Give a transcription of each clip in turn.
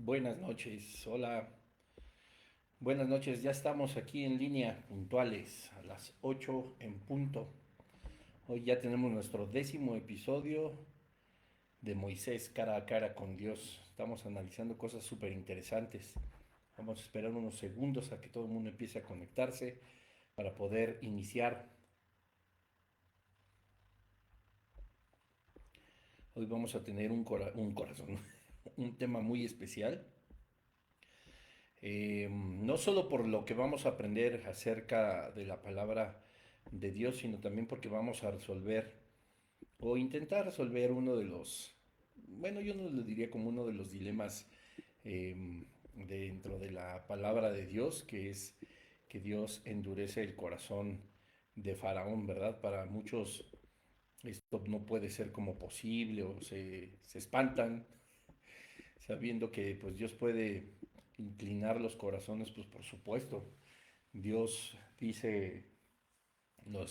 Buenas noches, hola, buenas noches, ya estamos aquí en línea, puntuales, a las 8 en punto. Hoy ya tenemos nuestro 10º episodio de Moisés cara a cara con Dios. Estamos analizando cosas súper interesantes. Vamos a esperar unos segundos a que todo el mundo empiece a conectarse para poder iniciar. Hoy vamos a tener un corazón, un tema muy especial. No solo por lo que vamos a aprender acerca de la palabra de Dios, sino también porque vamos a resolver o intentar resolver uno de los, bueno, yo no lo diría como uno de los dilemas eh, dentro de la palabra de Dios, que es que Dios endurece el corazón de Faraón, ¿verdad? Para muchos esto no puede ser como posible o se espantan sabiendo que pues Dios puede inclinar los corazones, pues por supuesto. Dios dice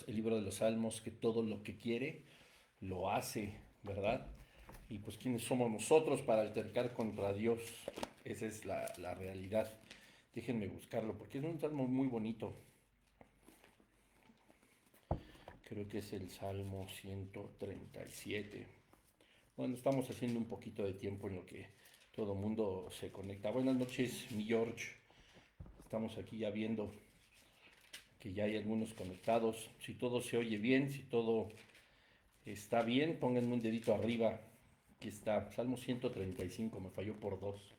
el libro de los Salmos que todo lo que quiere lo hace, ¿verdad? Y pues quiénes somos nosotros para altercar contra Dios. Esa es la realidad. Déjenme buscarlo porque es un salmo muy bonito. Creo que es el Salmo 137. Bueno, estamos haciendo un poquito de tiempo en lo que todo el mundo se conecta. Buenas noches, mi George. Estamos aquí ya viendo que ya hay algunos conectados. Si todo se oye bien, si todo está bien, pónganme un dedito arriba. Aquí está, Salmo 135, me falló por dos.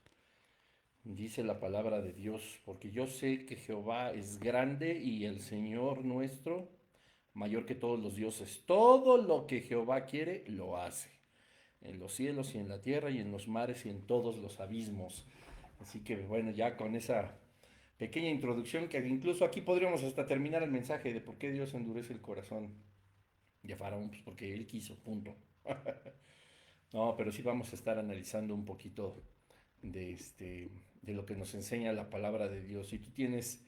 Dice la palabra de Dios, porque yo sé que Jehová es grande y el Señor nuestro mayor que todos los dioses. Todo lo que Jehová quiere, lo hace. En los cielos y en la tierra y en los mares y en todos los abismos. Así que bueno, ya con esa pequeña introducción que incluso aquí podríamos hasta terminar el mensaje de por qué Dios endurece el corazón de Faraón, pues porque él quiso, punto. No, pero sí vamos a estar analizando un poquito de de lo que nos enseña la palabra de Dios. Si tú tienes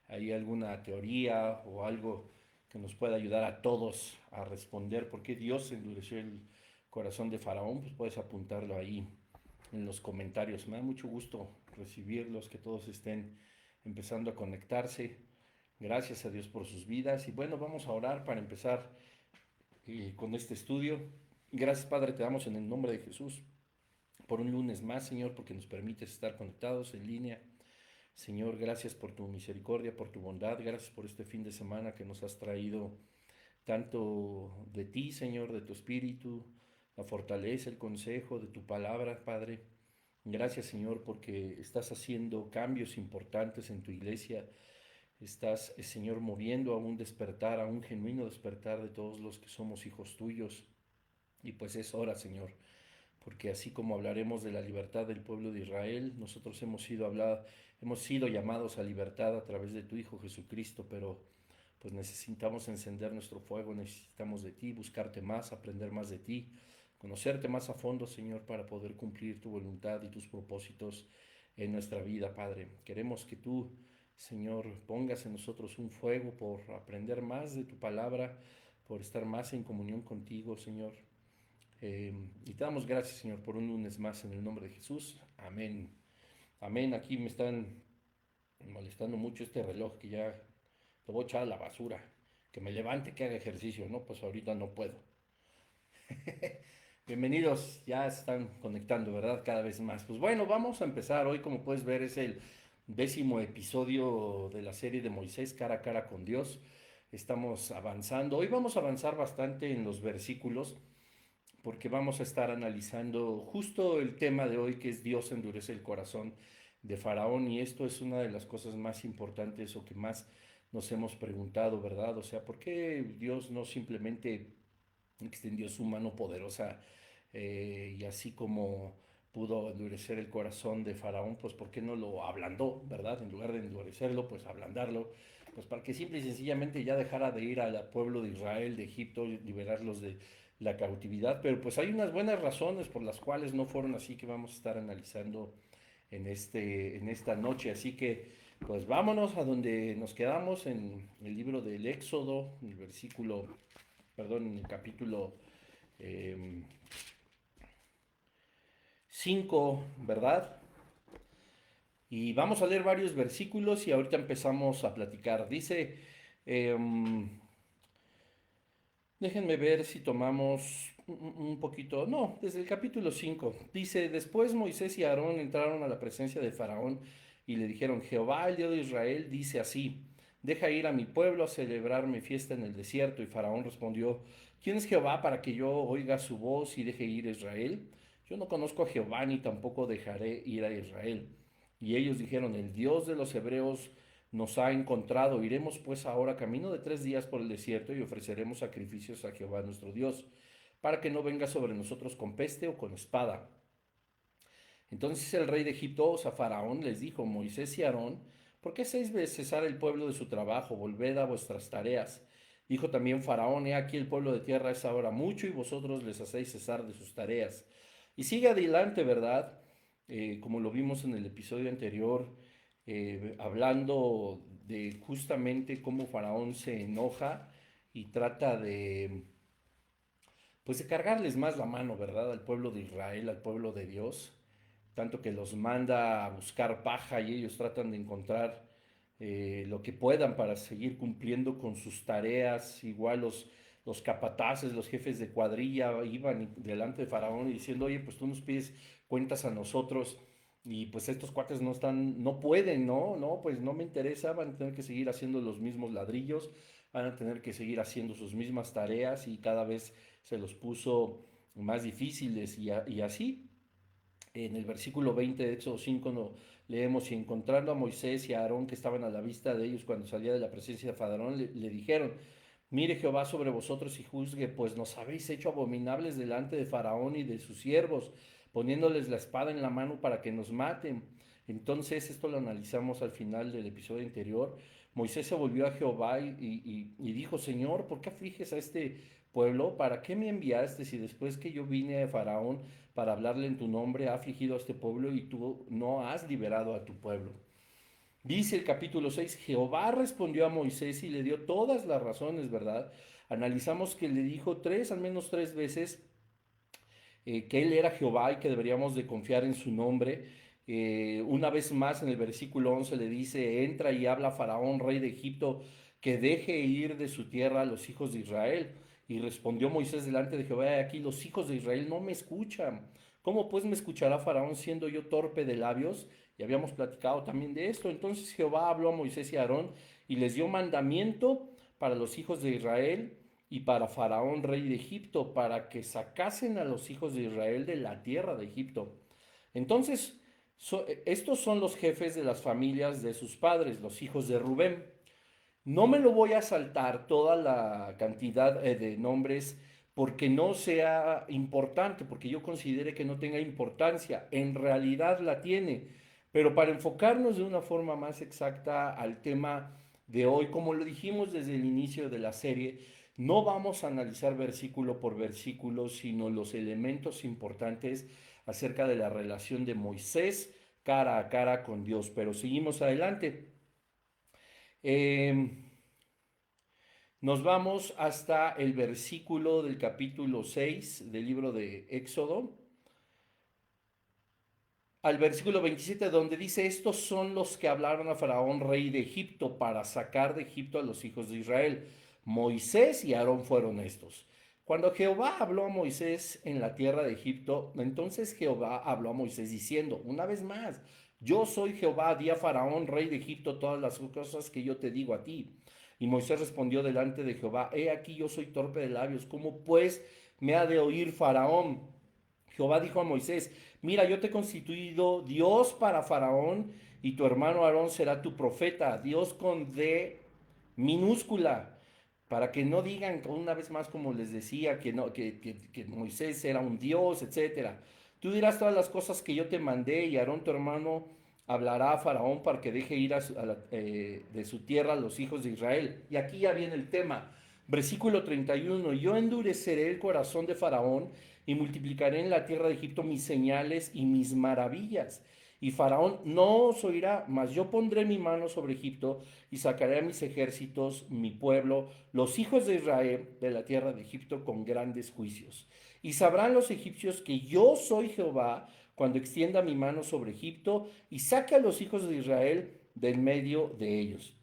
ahí alguna teoría o algo que nos pueda ayudar a todos a responder por qué Dios endureció el corazón de Faraón, pues puedes apuntarlo ahí en los comentarios. Me da mucho gusto recibirlos, que todos estén empezando a conectarse. Gracias a Dios por sus vidas. Y bueno, vamos a orar para empezar con este estudio. Gracias, Padre, te damos en el nombre de Jesús por un lunes más, Señor, porque nos permites estar conectados en línea. Señor, gracias por tu misericordia, por tu bondad. Gracias por este fin de semana que nos has traído tanto de ti, Señor, de tu espíritu, la fortaleza, el consejo de tu palabra, Padre. Gracias, Señor, porque estás haciendo cambios importantes en tu iglesia. Estás, Señor, moviendo a un despertar, a un genuino despertar de todos los que somos hijos tuyos. Y pues es hora, Señor, porque así como hablaremos de la libertad del pueblo de Israel, nosotros hemos sido llamados a libertad a través de tu Hijo Jesucristo, pero pues necesitamos encender nuestro fuego, necesitamos de ti, buscarte más, aprender más de ti, conocerte más a fondo, Señor, para poder cumplir tu voluntad y tus propósitos en nuestra vida, Padre. Queremos que tú, Señor, pongas en nosotros un fuego por aprender más de tu palabra, por estar más en comunión contigo, Señor. Y te damos gracias, Señor, por un lunes más en el nombre de Jesús. Amén. Amén. Aquí me están molestando mucho este reloj que ya lo voy a echar a la basura. Que me levante, que haga ejercicio. No, pues ahorita no puedo. Bienvenidos, ya se están conectando, ¿verdad? Cada vez más. Pues bueno, vamos a empezar. Hoy, como puedes ver, es el 10º episodio de la serie de Moisés cara a cara con Dios. Estamos avanzando. Hoy vamos a avanzar bastante en los versículos porque vamos a estar analizando justo el tema de hoy, que es Dios endurece el corazón de Faraón, y esto es una de las cosas más importantes o que más nos hemos preguntado, ¿verdad? O sea, ¿por qué Dios no simplemente extendió su mano poderosa y así como pudo endurecer el corazón de Faraón, pues ¿por qué no lo ablandó, ¿verdad? En lugar de endurecerlo, pues ablandarlo, pues para que simple y sencillamente ya dejara de ir al pueblo de Israel, de Egipto, liberarlos de la cautividad. Pero pues hay unas buenas razones por las cuales no fueron así, que vamos a estar analizando en esta noche. Así que pues vámonos a donde nos quedamos en el libro del Éxodo, en el versículo, perdón, en el capítulo eh, 5, ¿verdad? Y vamos a leer varios versículos y ahorita empezamos a platicar. Dice, em, déjenme ver si tomamos un poquito, no, desde el capítulo 5. Dice, después Moisés y Aarón entraron a la presencia de Faraón y le dijeron, Jehová, el Dios de Israel, dice así, deja ir a mi pueblo a celebrar mi fiesta en el desierto. Y Faraón respondió, ¿quién es Jehová para que yo oiga su voz y deje ir a Israel? Yo no conozco a Jehová ni tampoco dejaré ir a Israel. Y ellos dijeron, el Dios de los hebreos nos ha encontrado. Iremos pues ahora camino de 3 días por el desierto y ofreceremos sacrificios a Jehová nuestro Dios, para que no venga sobre nosotros con peste o con espada. Entonces el rey de Egipto, o sea, Faraón, les dijo, Moisés y Aarón, ¿por qué hacéis cesar el pueblo de su trabajo? Volved a vuestras tareas. Dijo también Faraón, he aquí el pueblo de tierra es ahora mucho y vosotros les hacéis cesar de sus tareas. Y sigue adelante, ¿verdad? Como lo vimos en el episodio anterior, hablando de justamente cómo Faraón se enoja y trata de, pues de cargarles más la mano, ¿verdad? Al pueblo de Israel, al pueblo de Dios, tanto que los manda a buscar paja y ellos tratan de encontrar lo que puedan para seguir cumpliendo con sus tareas. Igual los capataces, los jefes de cuadrilla iban delante de Faraón y diciendo, oye, pues tú nos pides cuentas a nosotros y pues estos cuates no están, no pueden, no, no, pues no me interesa, van a tener que seguir haciendo los mismos ladrillos, van a tener que seguir haciendo sus mismas tareas y cada vez se los puso más difíciles y así. En el versículo 20 de Éxodo 5 no, leemos, y encontrando a Moisés y a Aarón que estaban a la vista de ellos cuando salía de la presencia de Faraón, le dijeron, mire Jehová sobre vosotros y juzgue, pues nos habéis hecho abominables delante de Faraón y de sus siervos, poniéndoles la espada en la mano para que nos maten. Entonces, esto lo analizamos al final del episodio anterior. Moisés se volvió a Jehová y dijo, Señor, ¿por qué afliges a este pueblo? ¿Para qué me enviaste si después que yo vine de Faraón para hablarle en tu nombre ha afligido a este pueblo y tú no has liberado a tu pueblo? Dice el capítulo 6, Jehová respondió a Moisés y le dio todas las razones, ¿verdad? Analizamos que le dijo al menos tres veces, que él era Jehová y que deberíamos de confiar en su nombre. Una vez más en el versículo 11 le dice, entra y habla a Faraón, rey de Egipto, que deje ir de su tierra a los hijos de Israel. Y respondió Moisés delante de Jehová, aquí los hijos de Israel no me escuchan. ¿Cómo pues me escuchará Faraón siendo yo torpe de labios? Y habíamos platicado también de esto. Entonces Jehová habló a Moisés y a Aarón y les dio mandamiento para los hijos de Israel y para Faraón, rey de Egipto, para que sacasen a los hijos de Israel de la tierra de Egipto. Entonces, estos son los jefes de las familias de sus padres, los hijos de Rubén. No me lo voy a saltar toda la cantidad de nombres porque no sea importante, porque yo considere que no tenga importancia. En realidad la tiene. Pero para enfocarnos de una forma más exacta al tema de hoy, como lo dijimos desde el inicio de la serie, no vamos a analizar versículo por versículo, sino los elementos importantes acerca de la relación de Moisés cara a cara con Dios. Pero seguimos adelante. Eh, Nos vamos hasta el versículo del capítulo 6 del libro de Éxodo, al versículo 27, donde dice, estos son los que hablaron a Faraón, rey de Egipto, para sacar de Egipto a los hijos de Israel. Moisés y Aarón fueron estos. Cuando Jehová habló a Moisés en la tierra de Egipto, entonces Jehová habló a Moisés diciendo, una vez más, yo soy Jehová, di a Faraón, rey de Egipto, todas las cosas que yo te digo a ti. Y Moisés respondió delante de Jehová, he aquí yo soy torpe de labios, ¿cómo pues me ha de oír Faraón? Jehová dijo a Moisés, mira, yo te he constituido Dios para Faraón y tu hermano Aarón será tu profeta, Dios con D minúscula, para que no digan una vez más como les decía que, no, que Moisés era un Dios, etcétera. Tú dirás todas las cosas que yo te mandé y Aarón tu hermano hablará a Faraón para que deje ir de su tierra a los hijos de Israel. Y aquí ya viene el tema. Versículo 31, yo endureceré el corazón de Faraón y multiplicaré en la tierra de Egipto mis señales y mis maravillas. Y Faraón no os oirá, mas yo pondré mi mano sobre Egipto y sacaré a mis ejércitos, mi pueblo, los hijos de Israel, de la tierra de Egipto con grandes juicios. Y sabrán los egipcios que yo soy Jehová cuando extienda mi mano sobre Egipto y saque a los hijos de Israel del medio de ellos.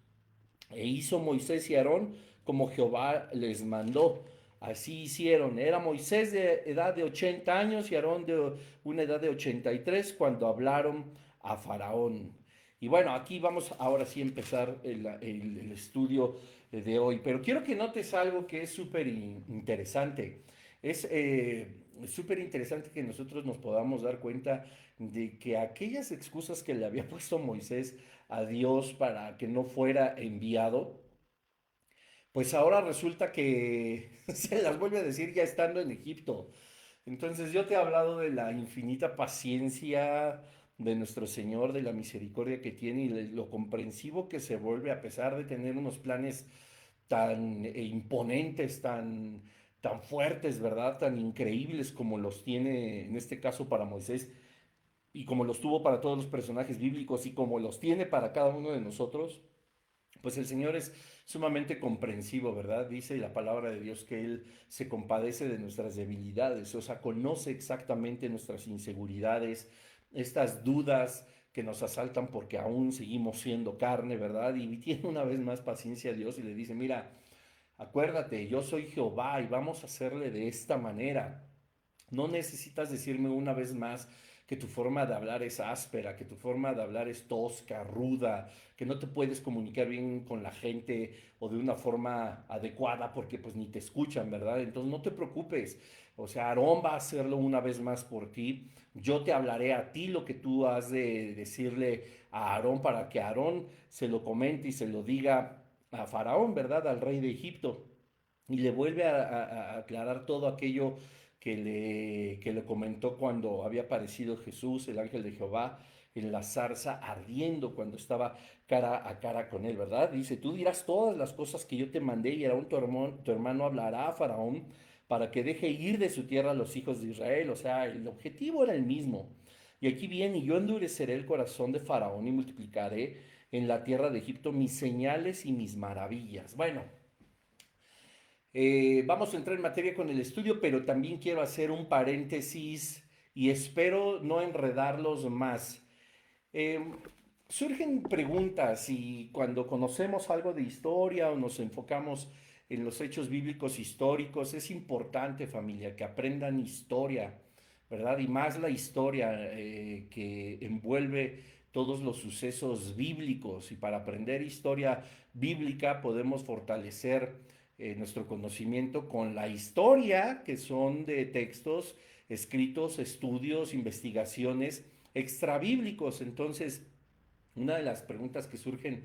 E hizo Moisés y Aarón como Jehová les mandó. Así hicieron. Era Moisés de edad de 80 años y Aarón de una edad de 83 cuando hablaron a Faraón. Y bueno, aquí vamos ahora sí a empezar el estudio de hoy. Pero quiero que notes algo que es súper interesante. Es súper interesante que nosotros nos podamos dar cuenta de que aquellas excusas que le había puesto Moisés a Dios para que no fuera enviado, pues ahora resulta que se las vuelve a decir ya estando en Egipto. Entonces yo te he hablado de la infinita paciencia de nuestro Señor, de la misericordia que tiene y de lo comprensivo que se vuelve a pesar de tener unos planes tan imponentes, tan fuertes, ¿verdad? Tan increíbles como los tiene en este caso para Moisés y como los tuvo para todos los personajes bíblicos y como los tiene para cada uno de nosotros. Pues el Señor es sumamente comprensivo, ¿verdad? Dice la palabra de Dios que Él se compadece de nuestras debilidades, o sea, conoce exactamente nuestras inseguridades, estas dudas que nos asaltan porque aún seguimos siendo carne, ¿verdad? Y tiene una vez más paciencia a Dios y le dice, mira, acuérdate, yo soy Jehová y vamos a hacerle de esta manera. No necesitas decirme una vez más que tu forma de hablar es áspera, que tu forma de hablar es tosca, ruda, que no te puedes comunicar bien con la gente o de una forma adecuada porque pues ni te escuchan, ¿verdad? Entonces no te preocupes. O sea, Aarón va a hacerlo una vez más por ti. Yo te hablaré a ti lo que tú has de decirle a Aarón para que Aarón se lo comente y se lo diga a Faraón, ¿verdad? Al rey de Egipto. Y le vuelve a aclarar todo aquello que le comentó cuando había aparecido Jesús, el ángel de Jehová, en la zarza ardiendo cuando estaba cara a cara con él, ¿verdad? Dice, tú dirás todas las cosas que yo te mandé y Aarón tu hermano hablará a Faraón para que deje ir de su tierra a los hijos de Israel. O sea, el objetivo era el mismo. Y aquí viene, y yo endureceré el corazón de Faraón y multiplicaré en la tierra de Egipto mis señales y mis maravillas. Bueno, vamos a entrar en materia con el estudio, pero también quiero hacer un paréntesis y espero no enredarlos más. Eh, Surgen preguntas y cuando conocemos algo de historia o nos enfocamos en los hechos bíblicos históricos, es importante, familia, que aprendan historia, ¿verdad? Y más la historia que envuelve todos los sucesos bíblicos. Y para aprender historia bíblica podemos fortalecer nuestro conocimiento con la historia, que son de textos escritos, estudios, investigaciones extrabíblicos. Entonces, una de las preguntas que surgen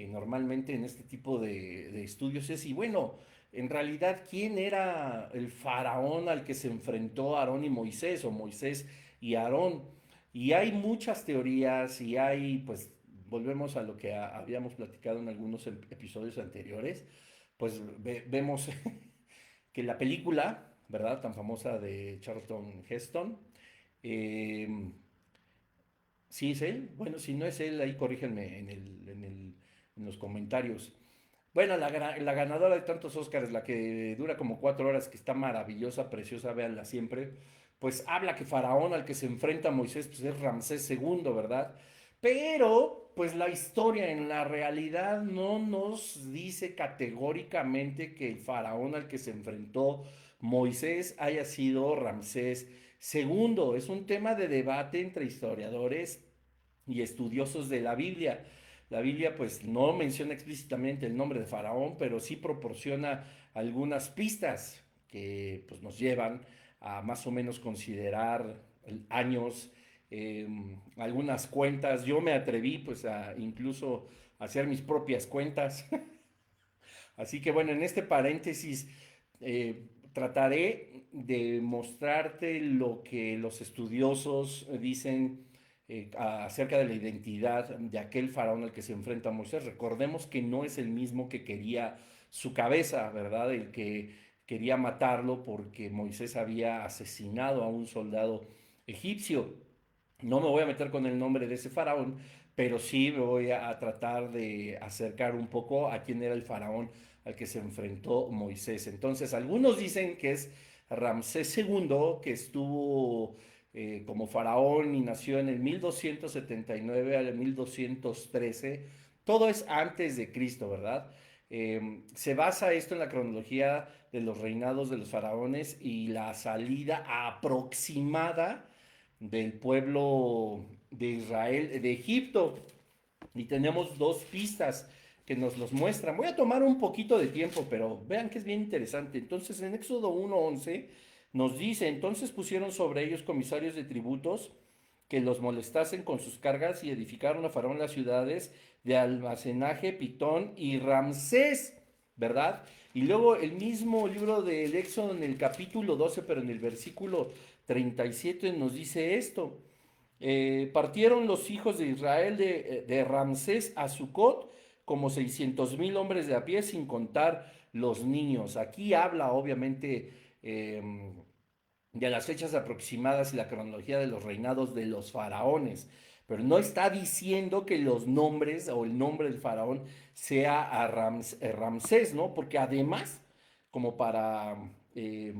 normalmente en este tipo de estudios es, y bueno, en realidad, ¿quién era el faraón al que se enfrentó Aarón y Moisés, o Moisés y Aarón? Y hay muchas teorías y hay, pues, volvemos a lo que habíamos platicado en algunos episodios anteriores, pues vemos que la película, ¿verdad? Tan famosa de Charlton Heston, eh, ¿sí es él? Bueno, si no es él, ahí corrígenme en los comentarios. Bueno, la ganadora de tantos Oscars, la que dura como 4 horas, que está maravillosa, preciosa, véanla siempre, pues habla que Faraón al que se enfrenta Moisés pues es Ramsés II, ¿verdad? Pero, pues la historia en la realidad no nos dice categóricamente que el Faraón al que se enfrentó Moisés haya sido Ramsés II. Es un tema de debate entre historiadores y estudiosos de la Biblia. La Biblia pues no menciona explícitamente el nombre de Faraón, pero sí proporciona algunas pistas que pues nos llevan a más o menos considerar años, eh, algunas cuentas. Yo me atreví pues a incluso hacer mis propias cuentas. Así que bueno, en este paréntesis trataré de mostrarte lo que los estudiosos dicen acerca de la identidad de aquel faraón al que se enfrenta Moisés. Recordemos que no es el mismo que quería su cabeza, ¿verdad? El que quería matarlo porque Moisés había asesinado a un soldado egipcio. No me voy a meter con el nombre de ese faraón, pero sí me voy a tratar de acercar un poco a quién era el faraón al que se enfrentó Moisés. Entonces, algunos dicen que es Ramsés II, que estuvo como faraón y nació en el 1279 al 1213. Todo es antes de Cristo, ¿verdad? Se basa esto en la cronología de los reinados de los faraones y la salida aproximada del pueblo de Israel de Egipto. Y tenemos dos pistas que nos los muestran. Voy a tomar un poquito de tiempo, pero vean que es bien interesante. Entonces, en Éxodo 1:11 nos dice, entonces pusieron sobre ellos comisarios de tributos que los molestasen con sus cargas y edificaron a Faraón las ciudades de almacenaje, Pitón y Ramsés, ¿verdad? Y luego el mismo libro del Éxodo en el capítulo 12, pero en el versículo 37 nos dice esto. Partieron los hijos de Israel de Ramsés a Sucot como 600,000 hombres de a pie, sin contar los niños. Aquí habla obviamente de las fechas aproximadas y la cronología de los reinados de los faraones, pero no está diciendo que los nombres o el nombre del faraón sea a Ramsés, ¿no? Porque además, como para... eh,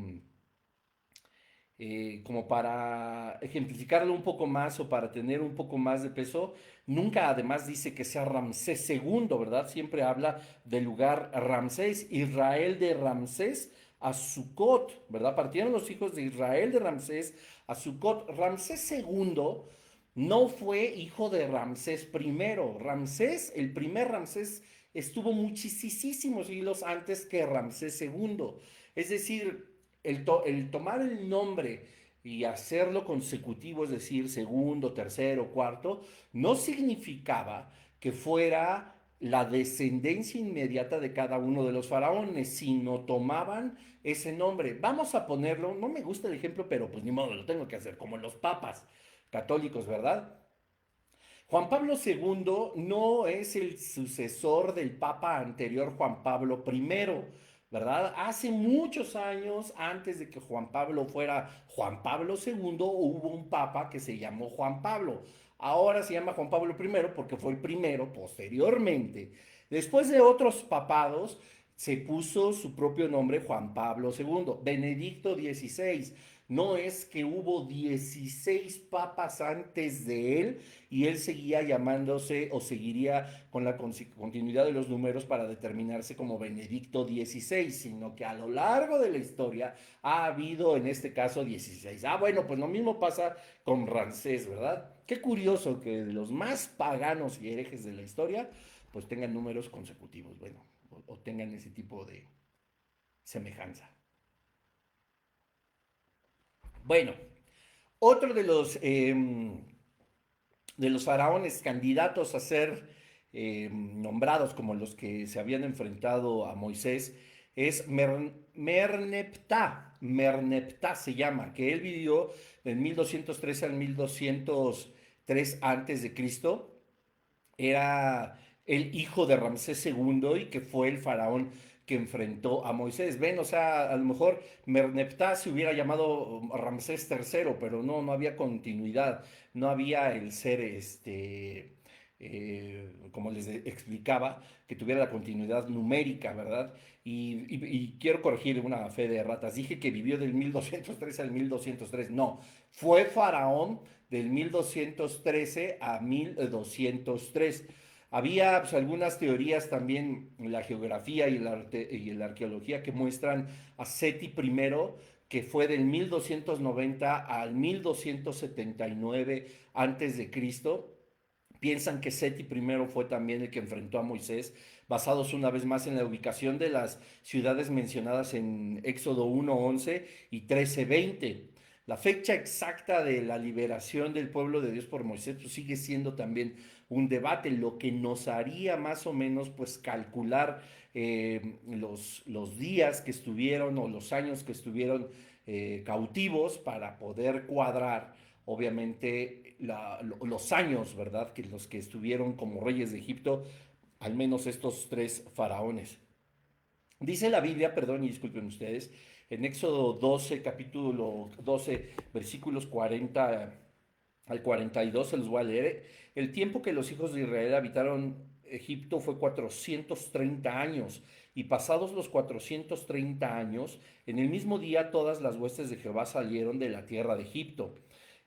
como para ejemplificarlo un poco más o para tener un poco más de peso, nunca además dice que sea Ramsés segundo, ¿verdad? Siempre habla del lugar Ramsés, Israel de Ramsés a Sucot, ¿verdad? Partieron los hijos de Israel de Ramsés a Sucot. Ramsés segundo no fue hijo de Ramsés primero. Ramsés, el primer Ramsés, estuvo muchísimos siglos antes que Ramsés segundo. Es decir, el tomar el nombre y hacerlo consecutivo, es decir, segundo, tercero, cuarto, no significaba que fuera la descendencia inmediata de cada uno de los faraones, sino tomaban ese nombre. Vamos a ponerlo, no me gusta el ejemplo, pero pues ni modo, lo tengo que hacer, como los papas católicos, ¿verdad? Juan Pablo II no es el sucesor del Papa anterior Juan Pablo I, ¿verdad? Hace muchos años, antes de que Juan Pablo fuera Juan Pablo II, hubo un Papa que se llamó Juan Pablo. Ahora se llama Juan Pablo I porque fue el primero posteriormente. Después de otros papados, se puso su propio nombre Juan Pablo II, Benedicto XVI. No es que hubo 16 papas antes de él y él seguía llamándose o seguiría con la continuidad de los números para determinarse como Benedicto XVI, sino que a lo largo de la historia ha habido en este caso 16. Ah, bueno, pues lo mismo pasa con Ramsés, ¿verdad? Qué curioso que los más paganos y herejes de la historia pues tengan números consecutivos, bueno, o tengan ese tipo de semejanza. Bueno, otro de los faraones candidatos a ser nombrados como los que se habían enfrentado a Moisés es Merneptah. Merneptah se llama, que él vivió del 1213 al 1203 antes de Cristo. Era el hijo de Ramsés II y que fue el faraón que enfrentó a Moisés. Ven, o sea, a lo mejor Merneptah se hubiera llamado Ramsés III, pero no, no había continuidad, no había el ser, como les explicaba, que tuviera la continuidad numérica, ¿verdad? Y quiero corregir una fe de ratas. Dije que vivió del 1203 al 1203. No, fue faraón del 1213 a 1203. Había pues, algunas teorías también en la geografía y en la arqueología que muestran a Seti I, que fue del 1290 al 1279 antes de Cristo. Piensan que Seti I fue también el que enfrentó a Moisés, basados una vez más en la ubicación de las ciudades mencionadas en Éxodo 1:11 y 13:20. La fecha exacta de la liberación del pueblo de Dios por Moisés pues, sigue siendo también un debate, lo que nos haría más o menos pues calcular los días que estuvieron o los años que estuvieron cautivos para poder cuadrar obviamente los años, ¿verdad? Que los que estuvieron como reyes de Egipto, al menos estos tres faraones. Dice la Biblia, perdón y disculpen ustedes, en Éxodo 12, capítulo 12, versículos 40 al 42, se los voy a leer. El tiempo que los hijos de Israel habitaron Egipto fue 430 años, y pasados los 430 años, en el mismo día todas las huestes de Jehová salieron de la tierra de Egipto.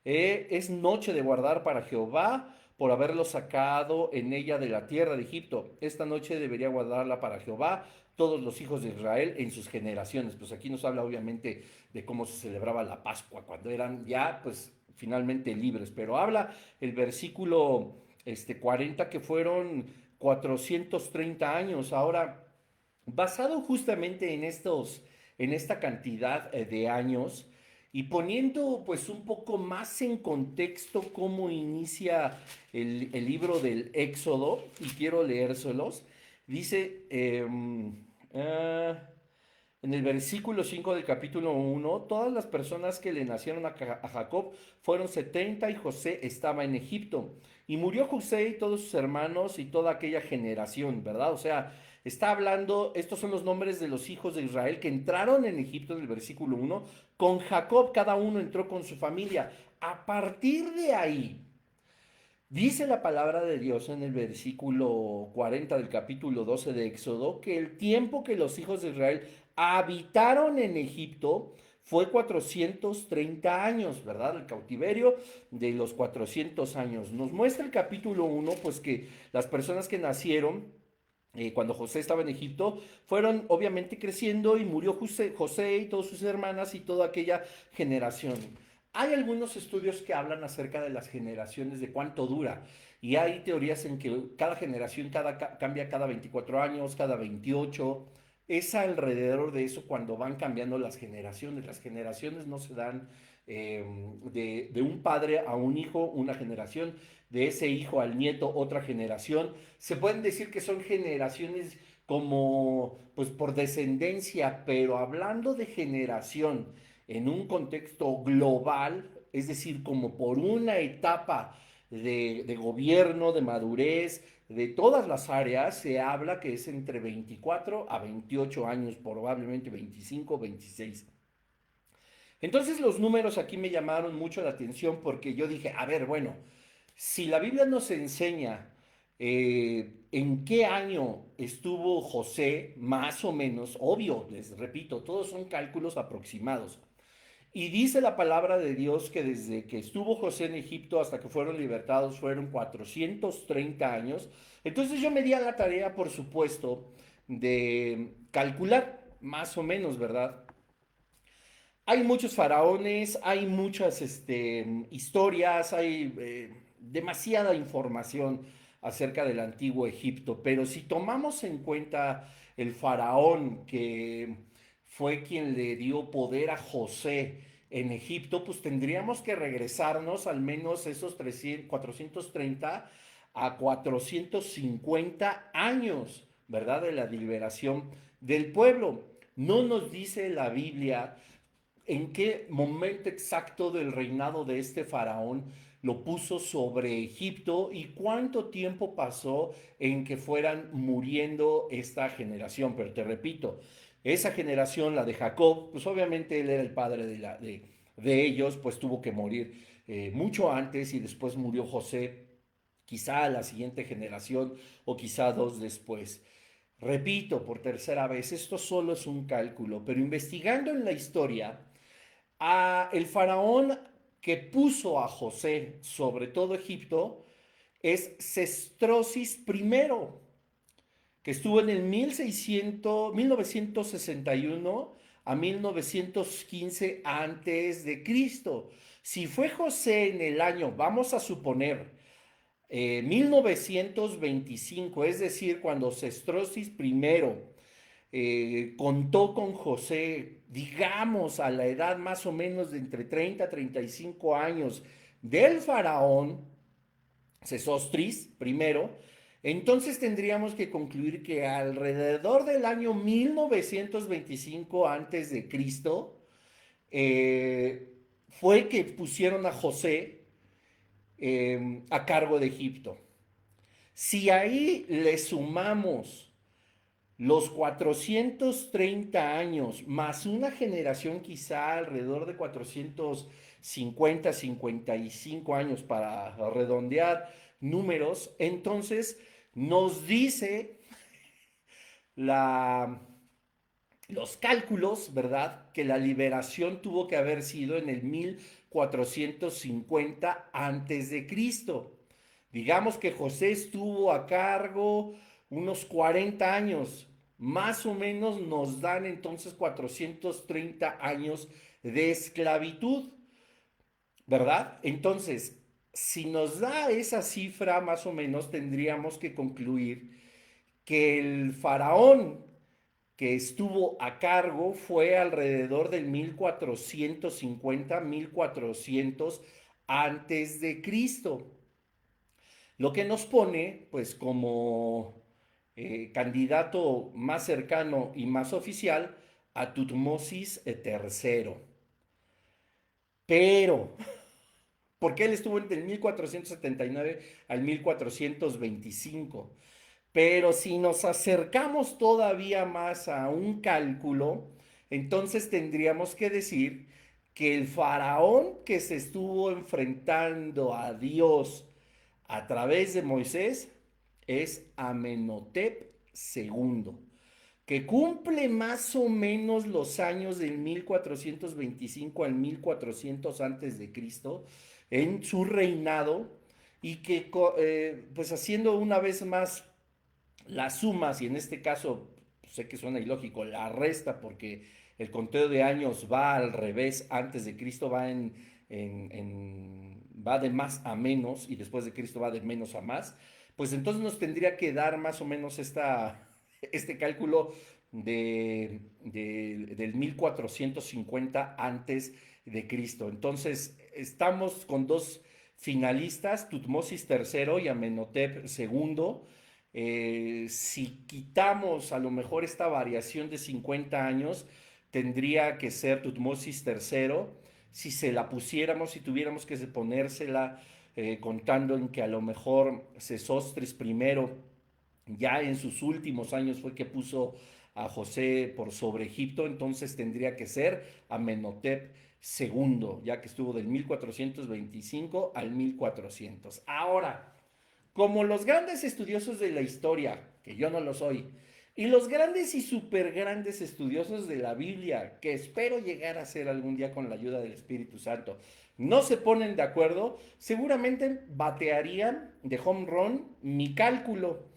Es noche de guardar para Jehová por haberlo sacado en ella de la tierra de Egipto. Esta noche debería guardarla para Jehová todos los hijos de Israel en sus generaciones. Pues aquí nos habla obviamente de cómo se celebraba la Pascua, cuando eran ya pues finalmente libres, pero habla el versículo 40 que fueron 430 años. Ahora, basado justamente en esta cantidad de años y poniendo pues un poco más en contexto cómo inicia el libro del Éxodo, y quiero leérselos, dice en el versículo 5 del capítulo 1, todas las personas que le nacieron a Jacob fueron 70 y José estaba en Egipto. Y murió José y todos sus hermanos y toda aquella generación, ¿verdad? O sea, está hablando, estos son los nombres de los hijos de Israel que entraron en Egipto en el versículo 1. Con Jacob cada uno entró con su familia. A partir de ahí, dice la palabra de Dios en el versículo 40 del capítulo 12 de Éxodo que el tiempo que los hijos de Israel habitaron en Egipto fue 430 años, ¿verdad? El cautiverio de los 400 años. Nos muestra el capítulo 1, pues que las personas que nacieron cuando José estaba en Egipto, fueron obviamente creciendo y murió José y todas sus hermanas y toda aquella generación. Hay algunos estudios que hablan acerca de las generaciones, de cuánto dura. Y hay teorías en que cada generación cambia cada 24 años, cada 28. Es alrededor de eso cuando van cambiando las generaciones. Las generaciones no se dan de un padre a un hijo, una generación, de ese hijo al nieto, otra generación. Se pueden decir que son generaciones como, pues por descendencia, pero hablando de generación en un contexto global, es decir, como por una etapa de gobierno, de madurez, de todas las áreas, se habla que es entre 24 a 28 años, probablemente 25, 26. Entonces los números aquí me llamaron mucho la atención porque yo dije, a ver, bueno, si la Biblia nos enseña en qué año estuvo José, más o menos, obvio, les repito, todos son cálculos aproximados. Y dice la palabra de Dios que desde que estuvo José en Egipto hasta que fueron libertados fueron 430 años. Entonces yo me di a la tarea, por supuesto, de calcular más o menos, ¿verdad? Hay muchos faraones, hay muchas historias, hay demasiada información acerca del antiguo Egipto, pero si tomamos en cuenta el faraón que fue quien le dio poder a José en Egipto, pues tendríamos que regresarnos al menos esos 300, 430 a 450 años, ¿verdad? De la liberación del pueblo. No nos dice la Biblia en qué momento exacto del reinado de este faraón lo puso sobre Egipto y cuánto tiempo pasó en que fueran muriendo esta generación. Pero te repito, esa generación, la de Jacob, pues obviamente él era el padre de ellos, pues tuvo que morir mucho antes y después murió José, quizá la siguiente generación o quizá dos después. Repito por tercera vez, esto solo es un cálculo, pero investigando en la historia, el faraón que puso a José sobre todo Egipto es Sestrosis primero, que estuvo en el 1961 a 1915 antes de Cristo. Si fue José en el año, vamos a suponer, 1925, es decir, cuando Sestrosis primero contó con José, digamos, a la edad más o menos de entre 30 a 35 años del faraón, Sesostris primero, entonces tendríamos que concluir que alrededor del año 1925 antes de Cristo fue que pusieron a José a cargo de Egipto. Si ahí le sumamos los 430 años más una generación quizá alrededor de 450, 55 años para redondear números, entonces nos dice la, los cálculos, ¿verdad? Que la liberación tuvo que haber sido en el 1450 antes de Cristo. Digamos que José estuvo a cargo unos 40 años, más o menos nos dan entonces 430 años de esclavitud, ¿verdad? Entonces, si nos da esa cifra, más o menos tendríamos que concluir que el faraón que estuvo a cargo fue alrededor del 1450, 1400 antes de Cristo. Lo que nos pone, pues, como candidato más cercano y más oficial a Tutmosis III. Pero, porque él estuvo entre el 1479 al 1425. Pero si nos acercamos todavía más a un cálculo, entonces tendríamos que decir que el faraón que se estuvo enfrentando a Dios a través de Moisés es Amenhotep II, que cumple más o menos los años del 1425 al 1400 antes de Cristo en su reinado y que pues haciendo una vez más las sumas, y en este caso pues, sé que suena ilógico, la resta porque el conteo de años va al revés, antes de Cristo va de más a menos y después de Cristo va de menos a más, pues entonces nos tendría que dar más o menos este cálculo del 1450 antes de Cristo. Entonces estamos con dos finalistas, Tutmosis III y Amenhotep II. Si quitamos a lo mejor esta variación de 50 años, tendría que ser Tutmosis III. Si se la pusiéramos, si tuviéramos que ponérsela, contando en que a lo mejor Sesostris primero, ya en sus últimos años fue que puso a José por sobre Egipto, entonces tendría que ser Amenhotep II, ya que estuvo del 1425 al 1400. Ahora, como los grandes estudiosos de la historia, que yo no lo soy, y los grandes y súper grandes estudiosos de la Biblia, que espero llegar a ser algún día con la ayuda del Espíritu Santo, no se ponen de acuerdo, seguramente batearían de home run mi cálculo.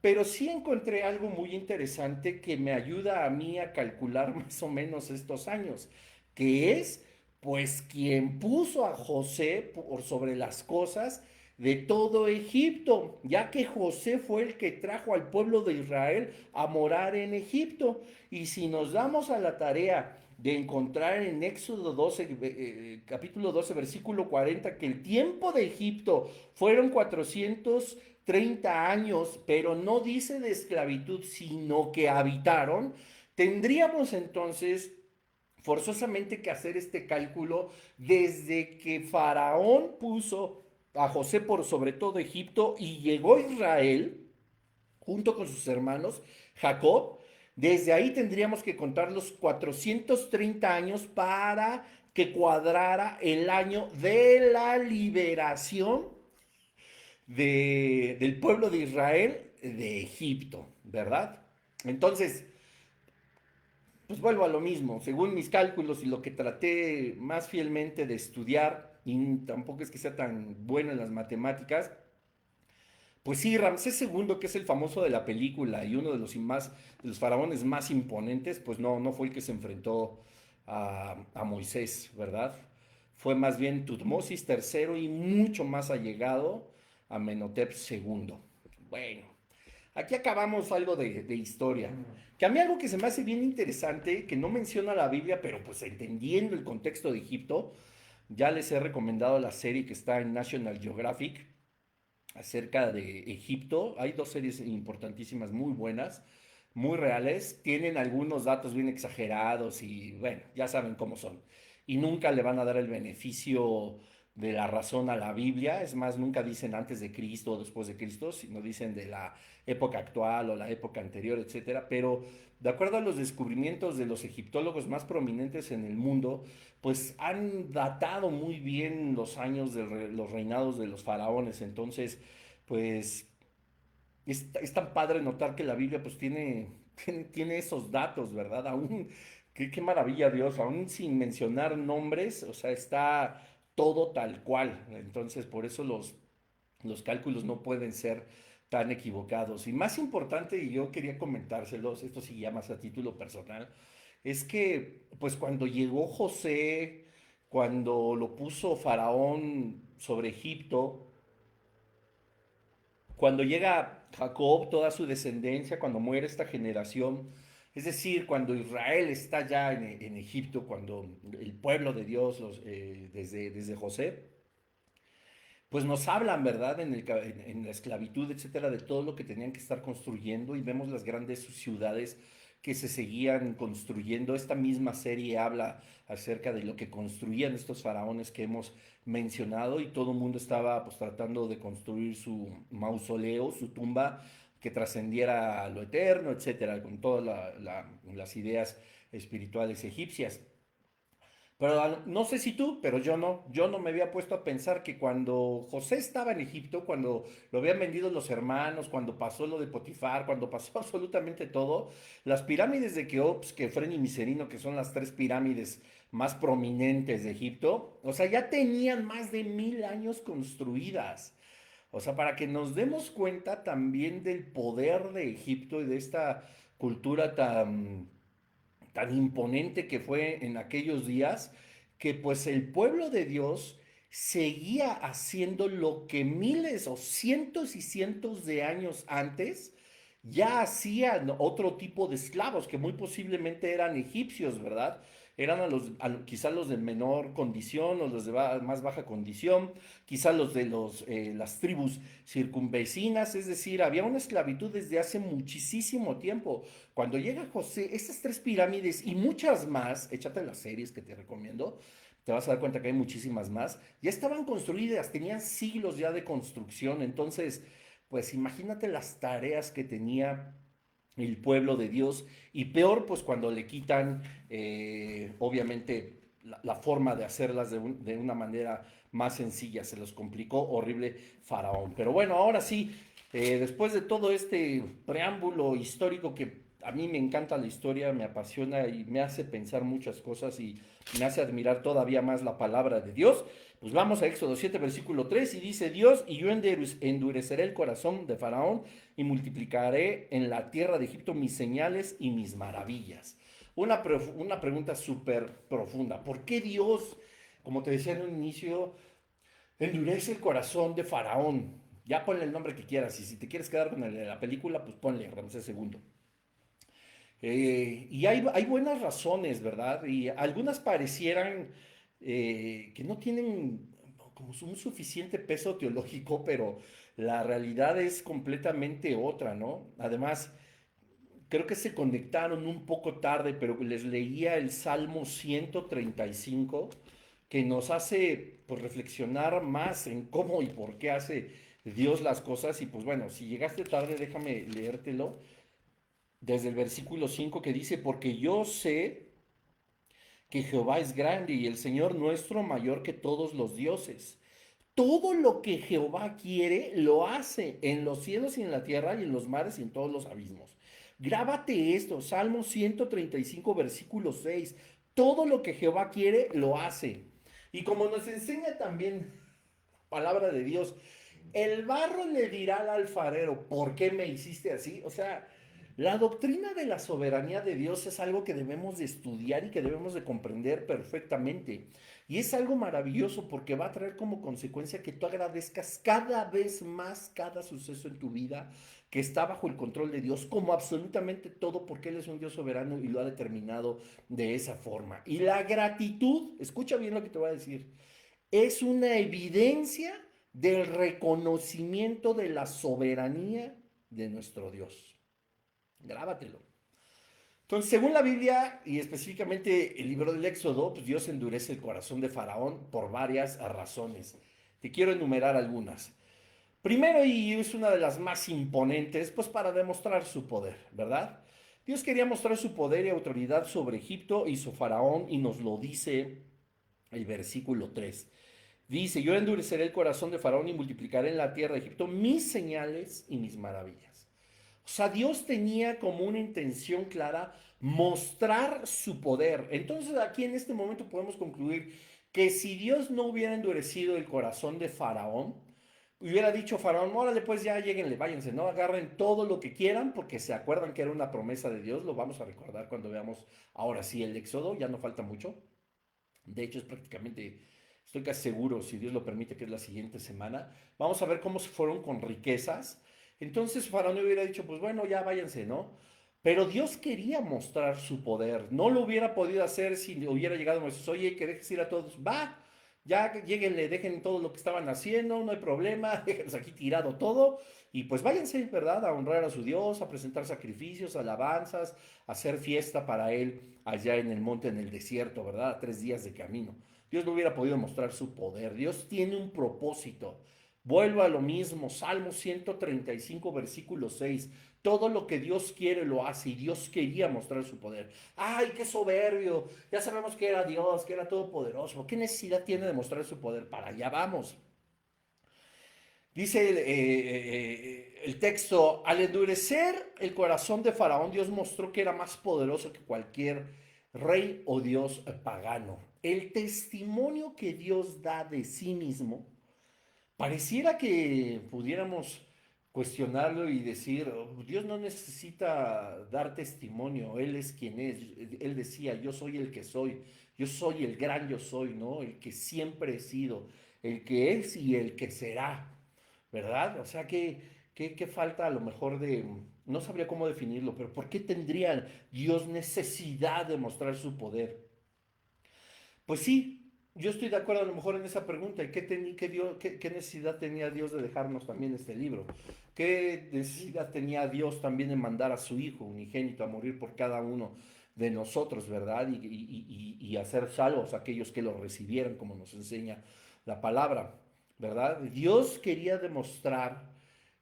Pero sí encontré algo muy interesante que me ayuda a mí a calcular más o menos estos años, que es pues quien puso a José por sobre las cosas de todo Egipto, ya que José fue el que trajo al pueblo de Israel a morar en Egipto. Y si nos damos a la tarea de encontrar en Éxodo 12, capítulo 12, versículo 40, que el tiempo de Egipto fueron 430 años, pero no dice de esclavitud, sino que habitaron, tendríamos entonces forzosamente que hacer este cálculo desde que Faraón puso a José por sobre todo Egipto y llegó Israel junto con sus hermanos, Jacob. Desde ahí tendríamos que contar los 430 años para que cuadrara el año de la liberación del pueblo de Israel de Egipto, ¿verdad? Entonces, pues vuelvo a lo mismo, según mis cálculos y lo que traté más fielmente de estudiar, y tampoco es que sea tan bueno en las matemáticas, pues sí, Ramsés II, que es el famoso de la película y uno de los faraones más imponentes, pues no fue el que se enfrentó a Moisés, ¿verdad? Fue más bien Tutmosis III y mucho más allegado a Amenhotep II. Bueno, aquí acabamos algo de historia. Que a mí algo que se me hace bien interesante, que no menciona la Biblia, pero pues entendiendo el contexto de Egipto, ya les he recomendado la serie que está en National Geographic acerca de Egipto. Hay dos series importantísimas, muy buenas, muy reales. Tienen algunos datos bien exagerados y bueno, ya saben cómo son. Y nunca le van a dar el beneficio de la razón a la Biblia. Es más, nunca dicen antes de Cristo o después de Cristo, sino dicen de la época actual o la época anterior, etcétera. Pero de acuerdo a los descubrimientos de los egiptólogos más prominentes en el mundo, pues han datado muy bien los años de los reinados de los faraones. Entonces, pues es tan padre notar que la Biblia pues tiene tiene esos datos, ¿verdad? Aún, qué maravilla Dios, aún sin mencionar nombres, o sea, está todo tal cual. Entonces, por eso los cálculos no pueden ser tan equivocados. Y más importante, y yo quería comentárselos, esto sí ya más a título personal, es que pues cuando llegó José, cuando lo puso Faraón sobre Egipto, cuando llega Jacob, toda su descendencia, cuando muere esta generación, es decir, cuando Israel está ya en Egipto, cuando el pueblo de Dios, desde José, pues nos hablan, ¿verdad? En la esclavitud, etcétera, de todo lo que tenían que estar construyendo y vemos las grandes ciudades que se seguían construyendo. Esta misma serie habla acerca de lo que construían estos faraones que hemos mencionado y todo el mundo estaba pues tratando de construir su mausoleo, su tumba que trascendiera a lo eterno, etcétera, con todas las ideas espirituales egipcias. Pero no sé si tú, pero yo no me había puesto a pensar que cuando José estaba en Egipto, cuando lo habían vendido los hermanos, cuando pasó lo de Potifar, cuando pasó absolutamente todo, las pirámides de Keops, Kefren y Miserino, que son las tres pirámides más prominentes de Egipto, o sea, ya tenían más de 1000 años construidas. O sea, para que nos demos cuenta también del poder de Egipto y de esta cultura tan imponente que fue en aquellos días, que pues el pueblo de Dios seguía haciendo lo que miles o cientos y cientos de años antes ya hacían otro tipo de esclavos, que muy posiblemente eran egipcios, ¿verdad? Eran quizá los de menor condición o los de más baja condición, quizá los de las tribus circunvecinas, es decir, había una esclavitud desde hace muchísimo tiempo. Cuando llega José, estas tres pirámides y muchas más, échate las series que te recomiendo, te vas a dar cuenta que hay muchísimas más, ya estaban construidas, tenían siglos ya de construcción, entonces, pues imagínate las tareas que tenía el pueblo de Dios y peor pues cuando le quitan obviamente la forma de hacerlas de una manera más sencilla, se los complicó horrible Faraón. Pero bueno, ahora sí, después de todo este preámbulo histórico que a mí me encanta la historia, me apasiona y me hace pensar muchas cosas y me hace admirar todavía más la palabra de Dios, pues vamos a Éxodo 7, versículo 3 y dice Dios, y yo endureceré el corazón de Faraón y multiplicaré en la tierra de Egipto mis señales y mis maravillas. Una pregunta súper profunda. ¿Por qué Dios, como te decía en un inicio, endurece el corazón de Faraón? Ya ponle el nombre que quieras y si te quieres quedar con el de la película, pues ponle Ramsés II. Y hay buenas razones, ¿verdad? Y algunas parecieran que no tienen como un suficiente peso teológico, pero la realidad es completamente otra, ¿no? Además, creo que se conectaron un poco tarde, pero les leía el Salmo 135, que nos hace pues, reflexionar más en cómo y por qué hace Dios las cosas. Y pues bueno, si llegaste tarde, déjame leértelo desde el versículo 5 que dice, porque yo sé que Jehová es grande y el Señor nuestro mayor que todos los dioses. Todo lo que Jehová quiere lo hace en los cielos y en la tierra y en los mares y en todos los abismos. Grábate esto, Salmo 135, versículo 6. Todo lo que Jehová quiere lo hace. Y como nos enseña también palabra de Dios, el barro le dirá al alfarero, ¿por qué me hiciste así? O sea, la doctrina de la soberanía de Dios es algo que debemos de estudiar y que debemos de comprender perfectamente. Y es algo maravilloso porque va a traer como consecuencia que tú agradezcas cada vez más cada suceso en tu vida que está bajo el control de Dios, como absolutamente todo, porque Él es un Dios soberano y lo ha determinado de esa forma. Y la gratitud, escucha bien lo que te voy a decir, es una evidencia del reconocimiento de la soberanía de nuestro Dios. Grábatelo. Entonces, según la Biblia y específicamente el libro del Éxodo, pues Dios endurece el corazón de Faraón por varias razones. Te quiero enumerar algunas. Primero, y es una de las más imponentes, pues para demostrar su poder, ¿verdad? Dios quería mostrar su poder y autoridad sobre Egipto y su faraón y nos lo dice el versículo 3. Dice, yo endureceré el corazón de Faraón y multiplicaré en la tierra de Egipto mis señales y mis maravillas. O sea, Dios tenía como una intención clara mostrar su poder. Entonces aquí en este momento podemos concluir que si Dios no hubiera endurecido el corazón de Faraón, hubiera dicho Faraón, órale pues ya lleguenle, váyanse, ¿no? Agarren todo lo que quieran porque se acuerdan que era una promesa de Dios, lo vamos a recordar cuando veamos ahora sí el Éxodo, ya no falta mucho. De hecho es prácticamente, estoy casi seguro, si Dios lo permite, que es la siguiente semana. Vamos a ver cómo se fueron con riquezas. Entonces Faraón hubiera dicho, pues bueno, ya váyanse, ¿no? Pero Dios quería mostrar su poder. No lo hubiera podido hacer si hubiera llegado Moisés, oye, que dejes ir a todos. Va, ya lleguenle, dejen todo lo que estaban haciendo, no hay problema, déjenlos aquí tirado todo. Y pues váyanse, ¿verdad? A honrar a su Dios, a presentar sacrificios, alabanzas, a hacer fiesta para Él allá en el monte, en el desierto, ¿verdad? A 3 días de camino. Dios no hubiera podido mostrar su poder. Dios tiene un propósito. Vuelvo a lo mismo, Salmo 135, versículo 6. Todo lo que Dios quiere lo hace y Dios quería mostrar su poder. ¡Ay, qué soberbio! Ya sabemos que era Dios, que era todopoderoso. ¿Qué necesidad tiene de mostrar su poder? Para allá vamos. Dice el texto, al endurecer el corazón de Faraón, Dios mostró que era más poderoso que cualquier rey o dios pagano. El testimonio que Dios da de sí mismo, pareciera que pudiéramos cuestionarlo y decir, "Oh, Dios no necesita dar testimonio, Él es quien es. Él decía, yo soy el que soy, yo soy el gran yo soy, ¿no? El que siempre he sido, el que es y el que será, ¿verdad? O sea, que falta a lo mejor de, no sabría cómo definirlo, pero ¿por qué tendría Dios necesidad de mostrar su poder? Pues sí, yo estoy de acuerdo a lo mejor en esa pregunta. ¿Y qué necesidad tenía Dios de dejarnos también este libro? ¿Qué necesidad tenía Dios también de mandar a su Hijo unigénito a morir por cada uno de nosotros, ¿verdad? Y hacer salvos a aquellos que lo recibieran, como nos enseña la palabra, ¿verdad? Dios quería demostrar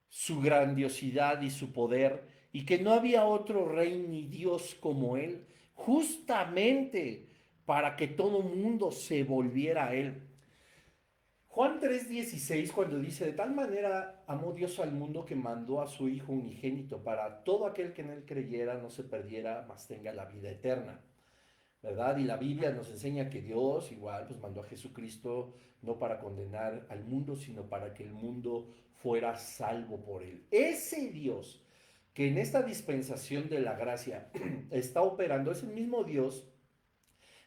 su grandiosidad y su poder y que no había otro rey ni Dios como Él, justamente para que todo mundo se volviera a Él. Juan 3:16 cuando dice, de tal manera amó Dios al mundo que mandó a su Hijo unigénito para todo aquel que en Él creyera no se perdiera, mas tenga la vida eterna. ¿Verdad? Y la Biblia nos enseña que Dios igual pues mandó a Jesucristo no para condenar al mundo, sino para que el mundo fuera salvo por él. Ese Dios que en esta dispensación de la gracia está operando es el mismo Dios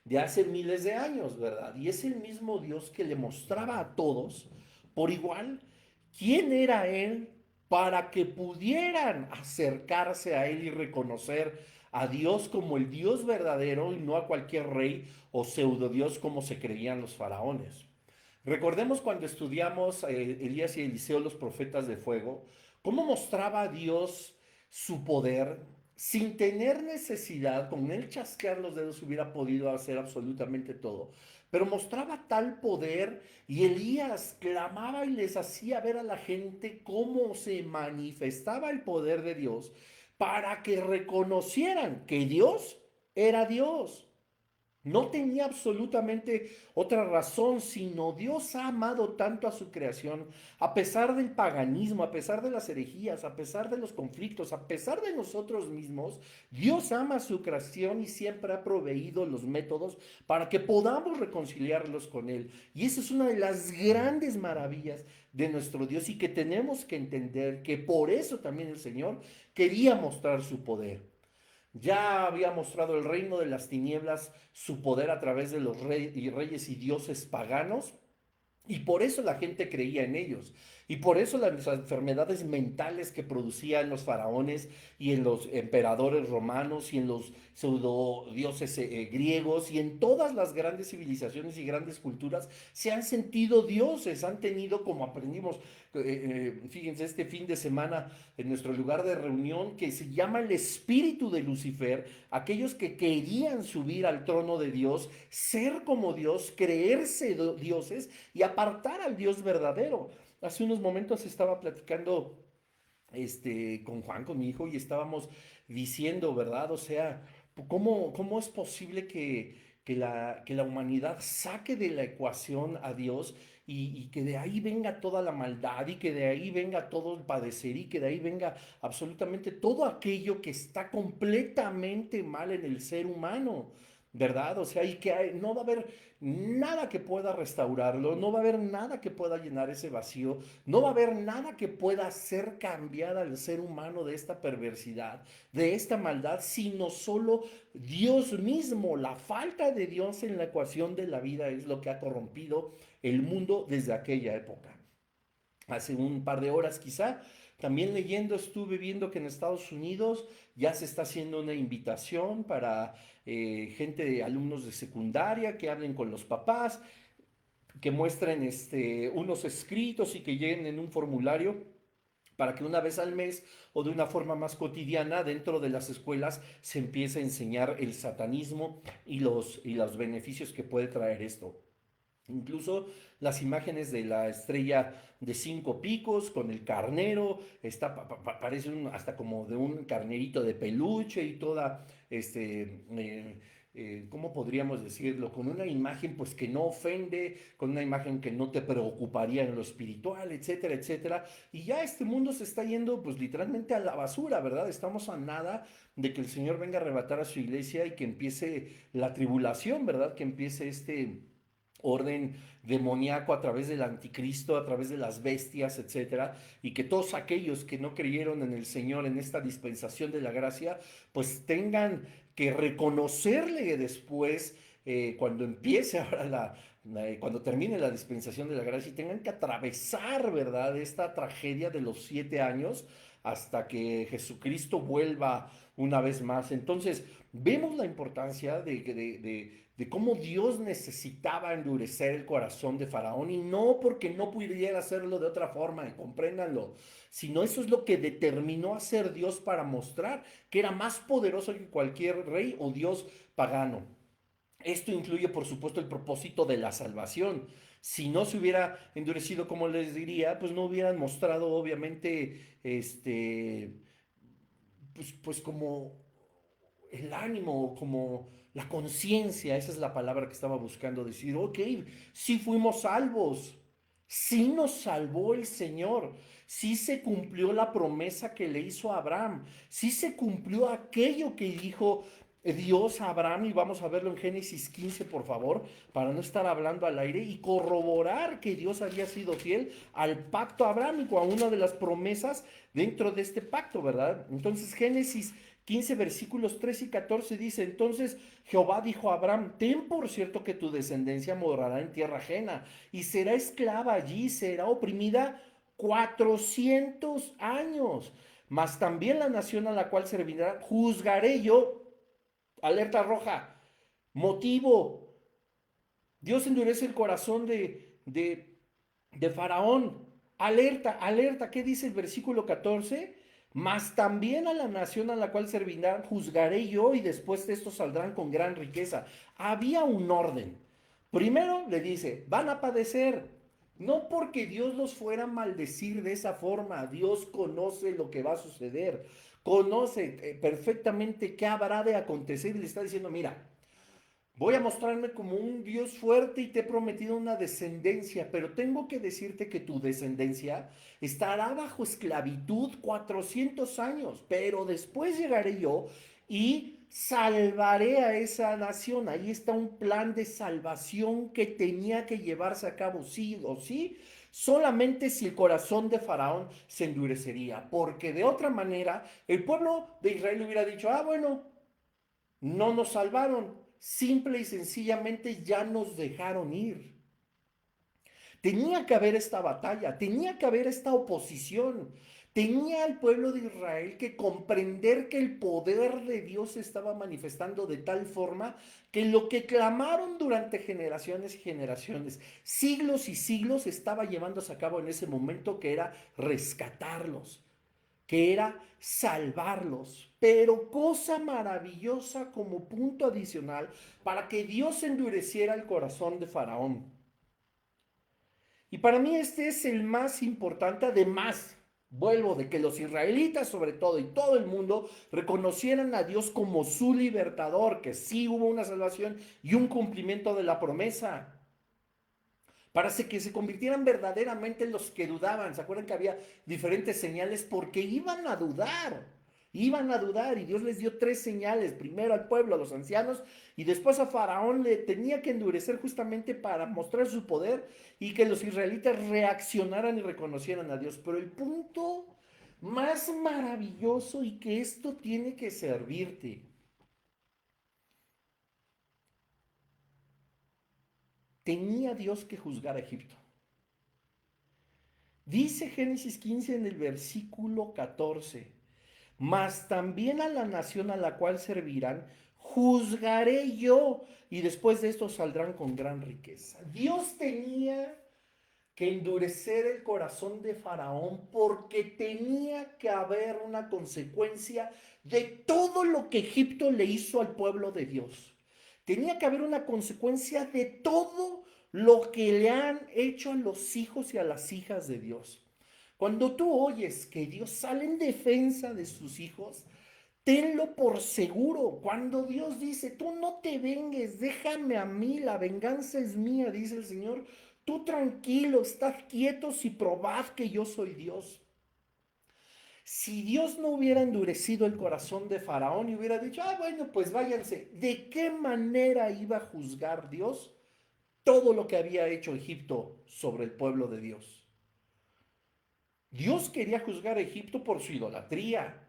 de hace miles de años, ¿verdad? Y es el mismo Dios que le mostraba a todos por igual quién era Él para que pudieran acercarse a Él y reconocer a Dios como el Dios verdadero y no a cualquier rey o pseudo Dios como se creían los faraones. Recordemos cuando estudiamos Elías y Eliseo, los profetas de fuego, cómo mostraba Dios su poder sin tener necesidad, con él chasquear los dedos hubiera podido hacer absolutamente todo, pero mostraba tal poder y Elías clamaba y les hacía ver a la gente cómo se manifestaba el poder de Dios para que reconocieran que Dios era Dios. No tenía absolutamente otra razón, sino Dios ha amado tanto a su creación, a pesar del paganismo, a pesar de las herejías, a pesar de los conflictos, a pesar de nosotros mismos, Dios ama a su creación y siempre ha proveído los métodos para que podamos reconciliarlos con Él. Y esa es una de las grandes maravillas de nuestro Dios y que tenemos que entender que por eso también el Señor quería mostrar su poder. Ya había mostrado el reino de las tinieblas su poder a través de los reyes y dioses paganos, y por eso la gente creía en ellos. Y por eso las enfermedades mentales que producían los faraones y en los emperadores romanos y en los pseudo dioses griegos y en todas las grandes civilizaciones y grandes culturas se han sentido dioses, han tenido como aprendimos, fíjense, este fin de semana en nuestro lugar de reunión que se llama el espíritu de Lucifer, aquellos que querían subir al trono de Dios, ser como Dios, creerse dioses y apartar al Dios verdadero. Hace unos momentos estaba platicando con Juan, con mi hijo, y estábamos diciendo, ¿verdad? O sea, ¿cómo es posible que la humanidad saque de la ecuación a Dios y que de ahí venga toda la maldad y que de ahí venga todo el padecer y que de ahí venga absolutamente todo aquello que está completamente mal en el ser humano, ¿verdad? O sea, y que no va a haber nada que pueda restaurarlo, no va a haber nada que pueda llenar ese vacío, no va a haber nada que pueda hacer cambiar al ser humano de esta perversidad, de esta maldad, sino solo Dios mismo. La falta de Dios en la ecuación de la vida es lo que ha corrompido el mundo desde aquella época. Hace un par de horas quizá, también leyendo estuve viendo que en Estados Unidos ya se está haciendo una invitación para gente de alumnos de secundaria que hablen con los papás, que muestren unos escritos y que llenen un formulario para que una vez al mes o de una forma más cotidiana dentro de las escuelas se empiece a enseñar el satanismo y los beneficios que puede traer esto. Incluso las imágenes de la estrella de 5 picos con el carnero, parece hasta como de un carnerito de peluche y toda, ¿cómo podríamos decirlo? Con una imagen pues que no ofende, con una imagen que no te preocuparía en lo espiritual, etcétera, etcétera. Y ya este mundo se está yendo pues literalmente a la basura, ¿verdad? Estamos a nada de que el Señor venga a arrebatar a su iglesia y que empiece la tribulación, ¿verdad? Que empiece este orden demoníaco a través del anticristo, a través de las bestias, etcétera, y que todos aquellos que no creyeron en el Señor en esta dispensación de la gracia, pues tengan que reconocerle después, cuando empiece ahora cuando termine la dispensación de la gracia, y tengan que atravesar, ¿verdad?, esta tragedia de los 7 años hasta que Jesucristo vuelva una vez más. Entonces, vemos la importancia de cómo Dios necesitaba endurecer el corazón de Faraón, y no porque no pudiera hacerlo de otra forma, compréndanlo, sino eso es lo que determinó hacer Dios para mostrar que era más poderoso que cualquier rey o dios pagano. Esto incluye, por supuesto, el propósito de la salvación. Si no se hubiera endurecido, como les diría, pues no hubieran mostrado, obviamente, pues como el ánimo, como la conciencia, esa es la palabra que estaba buscando decir. Ok, sí fuimos salvos, sí nos salvó el Señor, sí se cumplió la promesa que le hizo a Abraham, sí se cumplió aquello que dijo Dios a Abraham, y vamos a verlo en Génesis 15, por favor, para no estar hablando al aire, y corroborar que Dios había sido fiel al pacto abrámico, a una de las promesas dentro de este pacto, ¿verdad? Entonces Génesis 15 versículos 3 y 14 dice: entonces Jehová dijo a Abraham: ten por cierto que tu descendencia morará en tierra ajena y será esclava allí, será oprimida 400 años. Mas también la nación a la cual servirá juzgaré yo. Alerta roja. Motivo: Dios endurece el corazón de Faraón. Alerta, alerta. ¿Qué dice el versículo 14? Mas también a la nación a la cual servirán juzgaré yo, y después de esto saldrán con gran riqueza. Había un orden. Primero le dice: van a padecer. No porque Dios los fuera a maldecir de esa forma. Dios conoce lo que va a suceder. Conoce perfectamente qué habrá de acontecer, y le está diciendo: mira, voy a mostrarme como un Dios fuerte y te he prometido una descendencia, pero tengo que decirte que tu descendencia estará bajo esclavitud 400 años, pero después llegaré yo y salvaré a esa nación. Ahí está un plan de salvación que tenía que llevarse a cabo sí o sí, solamente si el corazón de Faraón se endurecería, porque de otra manera el pueblo de Israel hubiera dicho: ah, bueno, no nos salvaron, simple y sencillamente ya nos dejaron ir. Tenía que haber esta batalla, tenía que haber esta oposición. Tenía el pueblo de Israel que comprender que el poder de Dios se estaba manifestando de tal forma que lo que clamaron durante generaciones y generaciones, siglos y siglos, estaba llevándose a cabo en ese momento, que era rescatarlos, que era salvarlos. Pero cosa maravillosa como punto adicional para que Dios endureciera el corazón de Faraón. Y para mí este es el más importante, además Vuelvo de que los israelitas sobre todo y todo el mundo reconocieran a Dios como su libertador, que sí hubo una salvación y un cumplimiento de la promesa para que se convirtieran verdaderamente en los que dudaban. ¿Se acuerdan que había diferentes señales? Porque iban a dudar y Dios les dio tres señales, primero al pueblo, a los ancianos y después a Faraón le tenía que endurecer justamente para mostrar su poder y que los israelitas reaccionaran y reconocieran a Dios. Pero el punto más maravilloso y que esto tiene que servirte, tenía Dios que juzgar a Egipto. Dice Génesis 15 en el versículo 14, mas también a la nación a la cual servirán, juzgaré yo, y después de esto saldrán con gran riqueza. Dios tenía que endurecer el corazón de Faraón porque tenía que haber una consecuencia de todo lo que Egipto le hizo al pueblo de Dios. Tenía que haber una consecuencia de todo lo que le han hecho a los hijos y a las hijas de Dios. Cuando tú oyes que Dios sale en defensa de sus hijos, tenlo por seguro. Cuando Dios dice, tú no te vengues, déjame a mí, la venganza es mía, dice el Señor. Tú tranquilo, estad quietos y probad que yo soy Dios. Si Dios no hubiera endurecido el corazón de Faraón y hubiera dicho, bueno, pues váyanse, ¿de qué manera iba a juzgar Dios todo lo que había hecho Egipto sobre el pueblo de Dios? Dios quería juzgar a Egipto por su idolatría,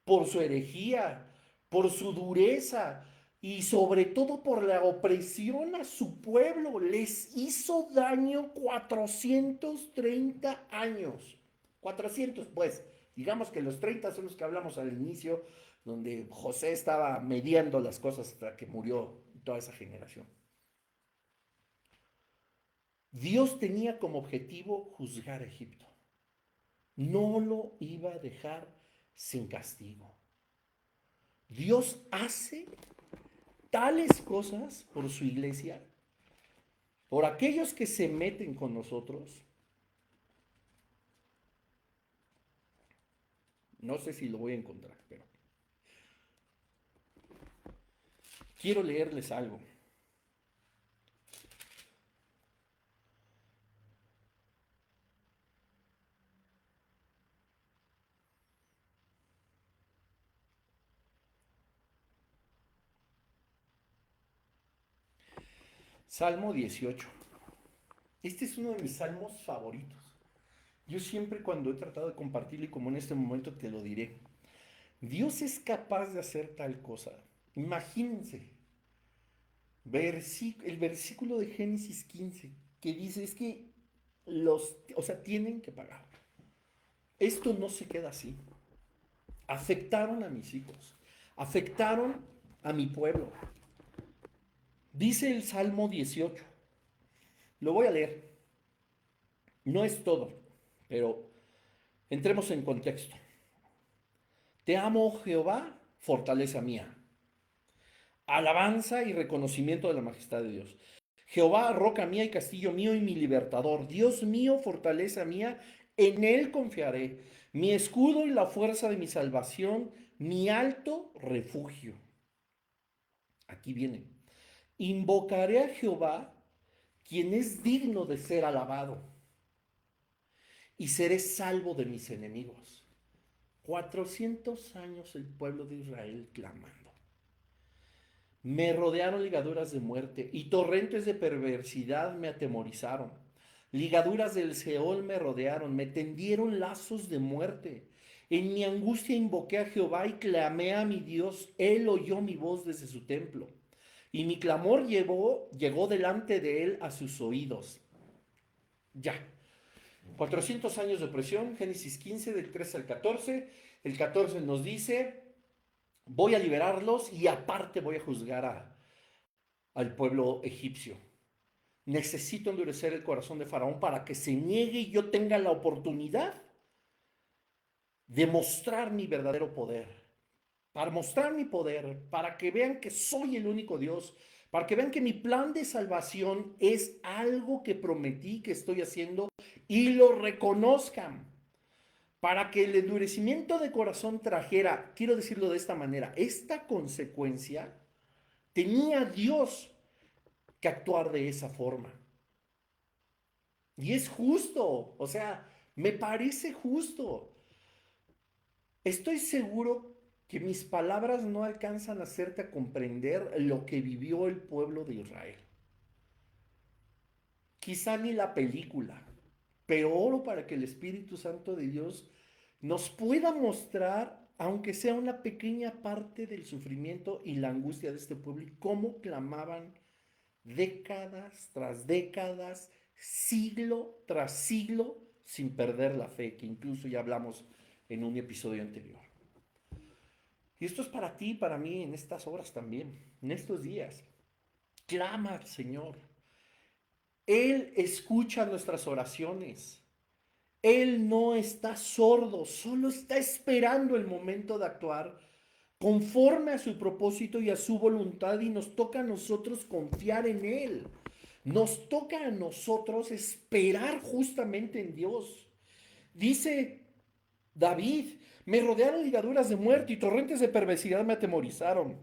por su herejía, por su dureza y sobre todo por la opresión a su pueblo. Les hizo daño 430 años. 400, pues, digamos que los 30 son los que hablamos al inicio, donde José estaba mediando las cosas hasta que murió toda esa generación. Dios tenía como objetivo juzgar a Egipto. No lo iba a dejar sin castigo. Dios hace tales cosas por su iglesia, por aquellos que se meten con nosotros. No sé si lo voy a encontrar, pero quiero leerles algo. Salmo 18. Este es uno de mis salmos favoritos. Yo siempre cuando he tratado de compartirlo y como en este momento te lo diré, Dios es capaz de hacer tal cosa. Imagínense, el versículo de Génesis 15 que dice es que tienen que pagar. Esto no se queda así. Afectaron a mis hijos, afectaron a mi pueblo. Dice el Salmo 18, lo voy a leer, no es todo, pero entremos en contexto. Te amo, oh Jehová, fortaleza mía. Alabanza y reconocimiento de la majestad de Dios. Jehová, roca mía y castillo mío y mi libertador. Dios mío, fortaleza mía, en él confiaré. Mi escudo y la fuerza de mi salvación, mi alto refugio. Aquí viene. Invocaré a Jehová, quien es digno de ser alabado, y seré salvo de mis enemigos. 400 años el pueblo de Israel clamando. Me rodearon ligaduras de muerte y torrentes de perversidad me atemorizaron. Ligaduras del Seol me rodearon, me tendieron lazos de muerte. En mi angustia invoqué a Jehová y clamé a mi Dios. Él oyó mi voz desde su templo. Y mi clamor llegó delante de él a sus oídos. Ya. 400 años de opresión, Génesis 15, del 13 al 14. El 14 nos dice, voy a liberarlos y aparte voy a juzgar al pueblo egipcio. Necesito endurecer el corazón de Faraón para que se niegue y yo tenga la oportunidad de mostrar mi verdadero poder. Para mostrar mi poder, para que vean que soy el único Dios, para que vean que mi plan de salvación es algo que prometí que estoy haciendo y lo reconozcan. para que el endurecimiento de corazón trajera, quiero decirlo de esta manera, esta consecuencia, tenía Dios que actuar de esa forma. Y es justo, o sea, me parece justo. Estoy seguro que mis palabras no alcanzan a hacerte a comprender lo que vivió el pueblo de Israel. Quizá ni la película, pero oro para que el Espíritu Santo de Dios nos pueda mostrar, aunque sea una pequeña parte del sufrimiento y la angustia de este pueblo y cómo clamaban décadas tras décadas, siglo tras siglo, sin perder la fe, que incluso ya hablamos en un episodio anterior. Y esto es para ti y para mí en estas horas también, en estos días. Clama al Señor. Él escucha nuestras oraciones. Él no está sordo, solo está esperando el momento de actuar conforme a su propósito y a su voluntad, y nos toca a nosotros confiar en Él. Nos toca a nosotros esperar justamente en Dios. Dice David, me rodearon ligaduras de muerte y torrentes de perversidad me atemorizaron.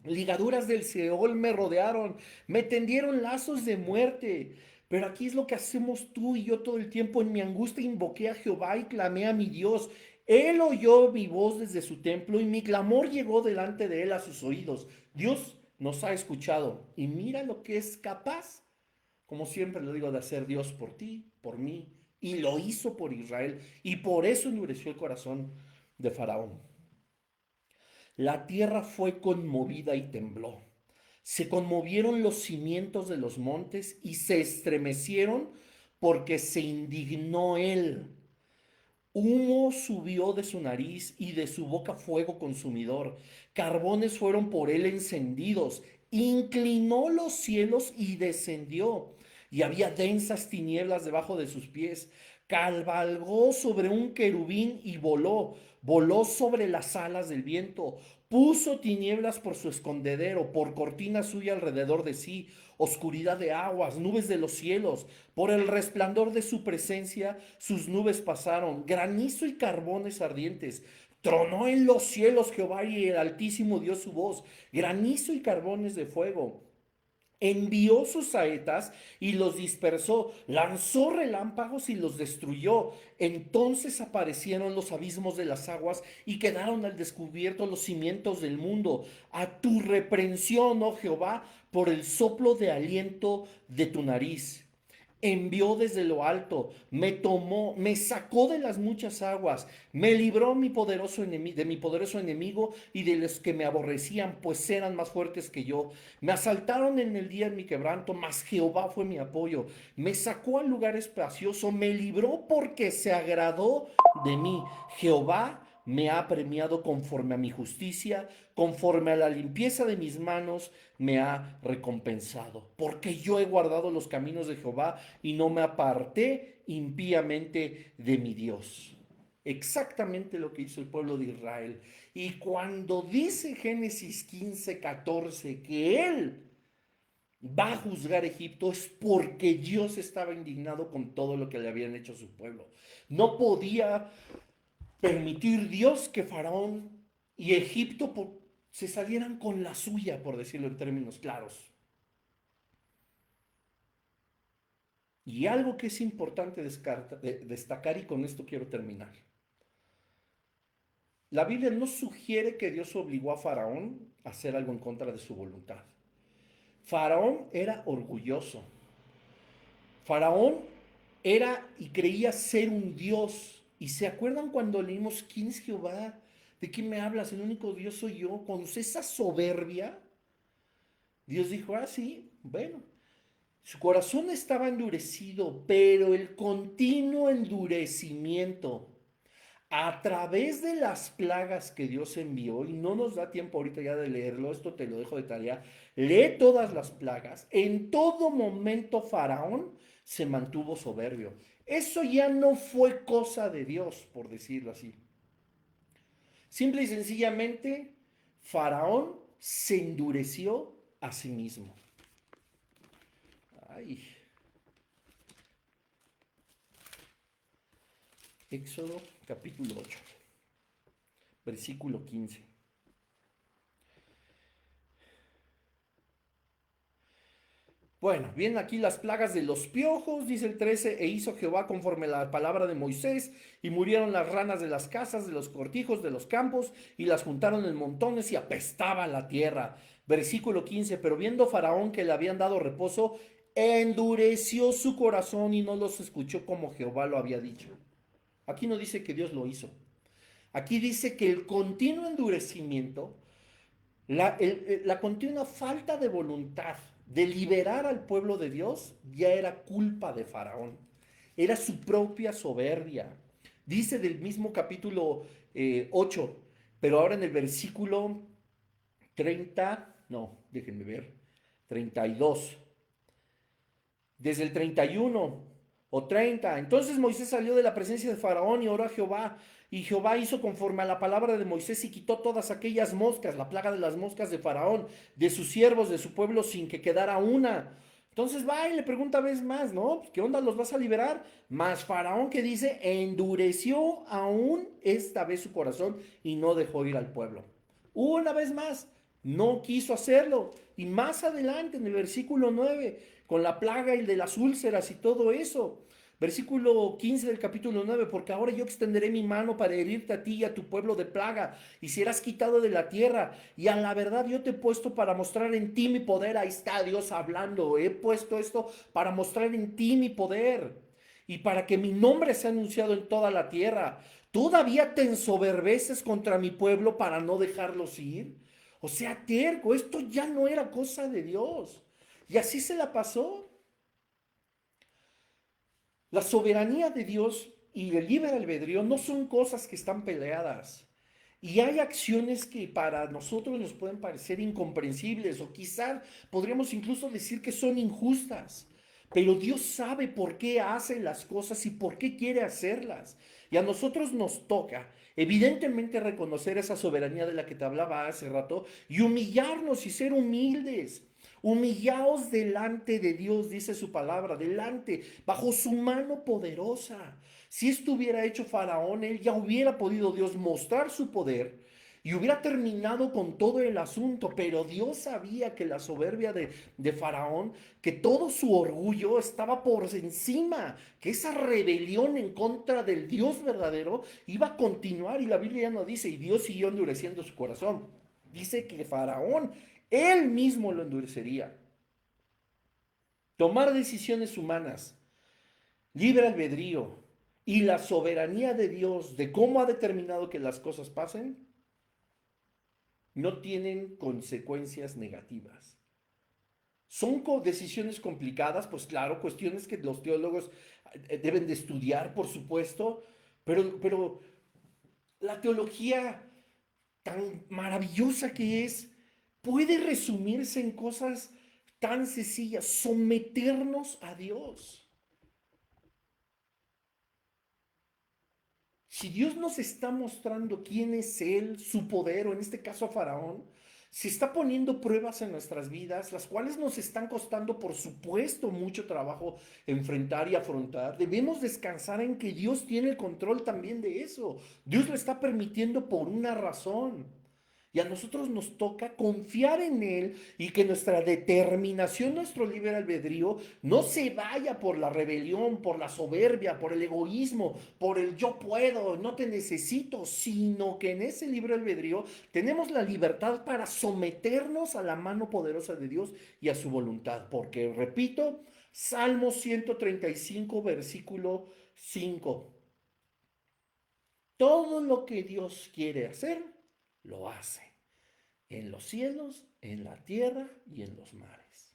Ligaduras del Seol me rodearon, me tendieron lazos de muerte. Pero aquí es lo que hacemos tú y yo todo el tiempo. En mi angustia invoqué a Jehová y clamé a mi Dios. Él oyó mi voz desde su templo y mi clamor llegó delante de él a sus oídos. Dios nos ha escuchado y mira lo que es capaz, como siempre lo digo, de hacer Dios por ti, por mí. Y lo hizo por Israel y por eso endureció el corazón de Faraón. La tierra fue conmovida y tembló. Se conmovieron los cimientos de los montes y se estremecieron porque se indignó él. Humo subió de su nariz y de su boca fuego consumidor. Carbones fueron por él encendidos. Inclinó los cielos y descendió. Y había densas tinieblas debajo de sus pies. Cabalgó sobre un querubín y voló. Voló sobre las alas del viento. Puso tinieblas por su escondedero, por cortina suya alrededor de sí, oscuridad de aguas, nubes de los cielos. Por el resplandor de su presencia, sus nubes pasaron, granizo y carbones ardientes. Tronó en los cielos Jehová y el Altísimo dio su voz, granizo y carbones de fuego. Envió sus saetas y los dispersó, lanzó relámpagos y los destruyó. Entonces aparecieron los abismos de las aguas y quedaron al descubierto los cimientos del mundo. A tu reprensión, oh Jehová, por el soplo de aliento de tu nariz. Envió desde lo alto, me tomó, me sacó de las muchas aguas, me libró de mi poderoso enemigo y de los que me aborrecían, pues eran más fuertes que yo. Me asaltaron en el día de mi quebranto, mas Jehová fue mi apoyo. Me sacó al lugar espacioso, me libró porque se agradó de mí. Jehová me ha premiado conforme a mi justicia, conforme a la limpieza de mis manos me ha recompensado. Porque yo he guardado los caminos de Jehová y no me aparté impíamente de mi Dios. Exactamente lo que hizo el pueblo de Israel. Y cuando dice Génesis 15:14 que él va a juzgar Egipto, es porque Dios estaba indignado con todo lo que le habían hecho a su pueblo. No podía permitir Dios que Faraón y Egipto se salieran con la suya, por decirlo en términos claros. Y algo que es importante destacar, y con esto quiero terminar. La Biblia no sugiere que Dios obligó a Faraón a hacer algo en contra de su voluntad. Faraón era orgulloso. Faraón era y creía ser un Dios. ¿Y se acuerdan cuando leímos quién es Jehová? ¿De quién me hablas? El único Dios soy yo. Con esa soberbia, Dios dijo, ah, sí, bueno. Su corazón estaba endurecido, pero el continuo endurecimiento a través de las plagas que Dios envió, y no nos da tiempo ahorita ya de leerlo, esto te lo dejo de tarea, lee todas las plagas, en todo momento Faraón se mantuvo soberbio. Eso ya no fue cosa de Dios, por decirlo así. Simple y sencillamente, Faraón se endureció a sí mismo. Ay. Éxodo capítulo 8, versículo 15. Bueno, vienen aquí las plagas de los piojos, dice el 13, e hizo Jehová conforme a la palabra de Moisés, y murieron las ranas de las casas, de los cortijos, de los campos, y las juntaron en montones y apestaba la tierra. Versículo 15, pero viendo Faraón que le habían dado reposo, endureció su corazón y no los escuchó como Jehová lo había dicho. Aquí no dice que Dios lo hizo. Aquí dice que el continuo endurecimiento, la continua falta de voluntad de liberar al pueblo de Dios ya era culpa de Faraón. Era su propia soberbia. Dice del mismo capítulo 8, pero ahora en el versículo 30, no, déjenme ver, 32. Desde el 31 o 30. Entonces Moisés salió de la presencia de Faraón y oró a Jehová. Y Jehová hizo conforme a la palabra de Moisés y quitó todas aquellas moscas, la plaga de las moscas de Faraón, de sus siervos, de su pueblo, sin que quedara una. Entonces va y le pregunta vez más, ¿no? ¿Qué onda los vas a liberar? Mas Faraón, que dice, endureció aún esta vez su corazón y no dejó ir al pueblo. Una vez más, no quiso hacerlo. Y más adelante, en el versículo 9, con la plaga y de las úlceras y todo eso. Versículo 15 del capítulo 9, porque ahora yo extenderé mi mano para herirte a ti y a tu pueblo de plaga, y serás quitado de la tierra, y a la verdad yo te he puesto para mostrar en ti mi poder. Ahí está Dios hablando, he puesto esto para mostrar en ti mi poder, y para que mi nombre sea anunciado en toda la tierra. ¿Todavía te ensoberbeces contra mi pueblo para no dejarlos ir? O sea, terco, esto ya no era cosa de Dios. Y así se la pasó. La soberanía de Dios y el libre albedrío no son cosas que están peleadas. Y hay acciones que para nosotros nos pueden parecer incomprensibles o quizás podríamos incluso decir que son injustas. Pero Dios sabe por qué hace las cosas y por qué quiere hacerlas. Y a nosotros nos toca, evidentemente, reconocer esa soberanía de la que te hablaba hace rato y humillarnos y ser humildes. Humillaos delante de Dios, dice su palabra, delante, bajo su mano poderosa. Si esto hubiera hecho Faraón, él ya hubiera podido Dios mostrar su poder y hubiera terminado con todo el asunto, pero Dios sabía que la soberbia de Faraón, que todo su orgullo estaba por encima, que esa rebelión en contra del Dios verdadero iba a continuar, y la Biblia ya no dice, y Dios siguió endureciendo su corazón. Dice que Faraón, él mismo lo endurecería. Tomar decisiones humanas, libre albedrío y la soberanía de Dios de cómo ha determinado que las cosas pasen, no tienen consecuencias negativas. Son decisiones complicadas, pues claro, cuestiones que los teólogos deben de estudiar, por supuesto, pero la teología tan maravillosa que es, puede resumirse en cosas tan sencillas: someternos a Dios. Si Dios nos está mostrando quién es Él, su poder, o en este caso a Faraón, se está poniendo pruebas en nuestras vidas, las cuales nos están costando, por supuesto, mucho trabajo enfrentar y afrontar. Debemos descansar en que Dios tiene el control también de eso. Dios lo está permitiendo por una razón. Y a nosotros nos toca confiar en Él y que nuestra determinación, nuestro libre albedrío, no se vaya por la rebelión, por la soberbia, por el egoísmo, por el yo puedo, no te necesito, sino que en ese libre albedrío tenemos la libertad para someternos a la mano poderosa de Dios y a su voluntad. Porque, repito, Salmo 135, versículo 5. Todo lo que Dios quiere hacer, lo hace. En los cielos, en la tierra y en los mares.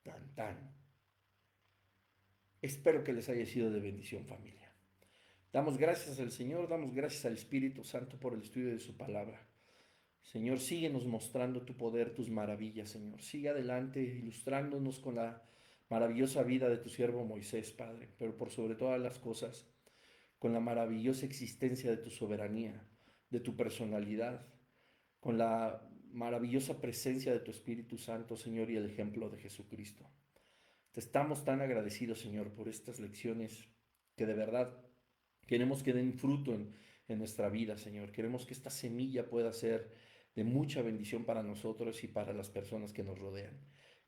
Tan, tan. Espero que les haya sido de bendición, familia. Damos gracias al Señor, damos gracias al Espíritu Santo por el estudio de su palabra. Señor, síguenos mostrando tu poder, tus maravillas, Señor. Sigue adelante ilustrándonos con la maravillosa vida de tu siervo Moisés, Padre, pero por sobre todas las cosas, con la maravillosa existencia de tu soberanía, de tu personalidad, con la maravillosa presencia de tu Espíritu Santo, Señor, y el ejemplo de Jesucristo. Estamos tan agradecidos, Señor, por estas lecciones que de verdad queremos que den fruto en nuestra vida, Señor. Queremos que esta semilla pueda ser de mucha bendición para nosotros y para las personas que nos rodean.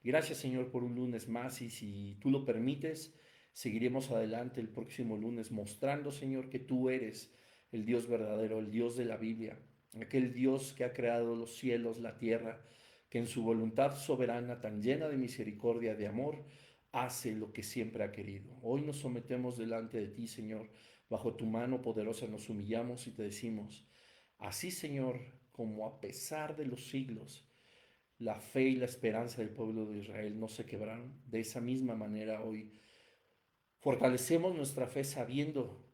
Gracias, Señor, por un lunes más y si tú lo permites, seguiremos adelante el próximo lunes mostrando, Señor, que tú eres el Dios verdadero, el Dios de la Biblia, aquel Dios que ha creado los cielos, la tierra, que en su voluntad soberana, tan llena de misericordia, de amor, hace lo que siempre ha querido. Hoy nos sometemos delante de ti, Señor. Bajo tu mano poderosa nos humillamos y te decimos, así, Señor, como a pesar de los siglos, la fe y la esperanza del pueblo de Israel no se quebraron, de esa misma manera hoy fortalecemos nuestra fe sabiendo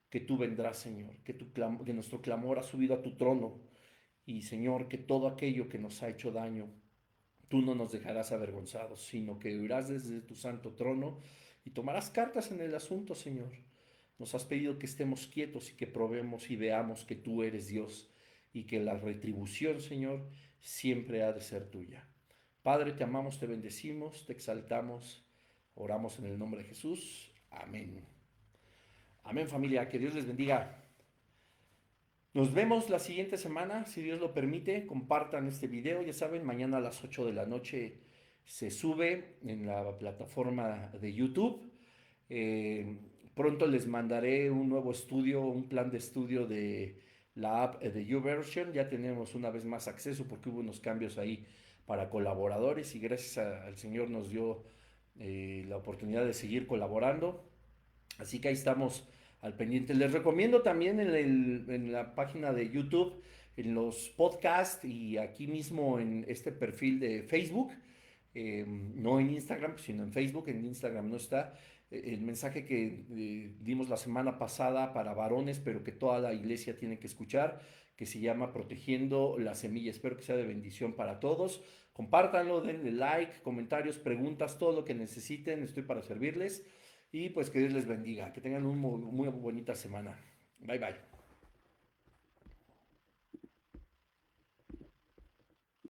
que tú vendrás, Señor, que nuestro clamor ha subido a tu trono y, Señor, que todo aquello que nos ha hecho daño, tú no nos dejarás avergonzados, sino que huirás desde tu santo trono y tomarás cartas en el asunto, Señor. Nos has pedido que estemos quietos y que probemos y veamos que tú eres Dios y que la retribución, Señor, siempre ha de ser tuya. Padre, te amamos, te bendecimos, te exaltamos, oramos en el nombre de Jesús. Amén. Amén, familia, que Dios les bendiga. Nos vemos la siguiente semana, si Dios lo permite. Compartan este video, ya saben, mañana a las 8 de la noche se sube en la plataforma de YouTube. Eh, Pronto les mandaré un nuevo estudio, un plan de estudio de la app de YouVersion. Ya tenemos una vez más acceso porque hubo unos cambios ahí para colaboradores y gracias al Señor nos dio la oportunidad de seguir colaborando. Así que ahí estamos al pendiente. Les recomiendo también en la página de YouTube, en los podcasts y aquí mismo en este perfil de Facebook, no en Instagram, sino en Facebook. En Instagram no está. El mensaje que dimos la semana pasada para varones, pero que toda la iglesia tiene que escuchar, que se llama Protegiendo la Semilla. Espero que sea de bendición para todos. Compártanlo, denle like, comentarios, preguntas, todo lo que necesiten. Estoy para servirles. Y pues que Dios les bendiga. Que tengan una muy bonita semana. Bye bye.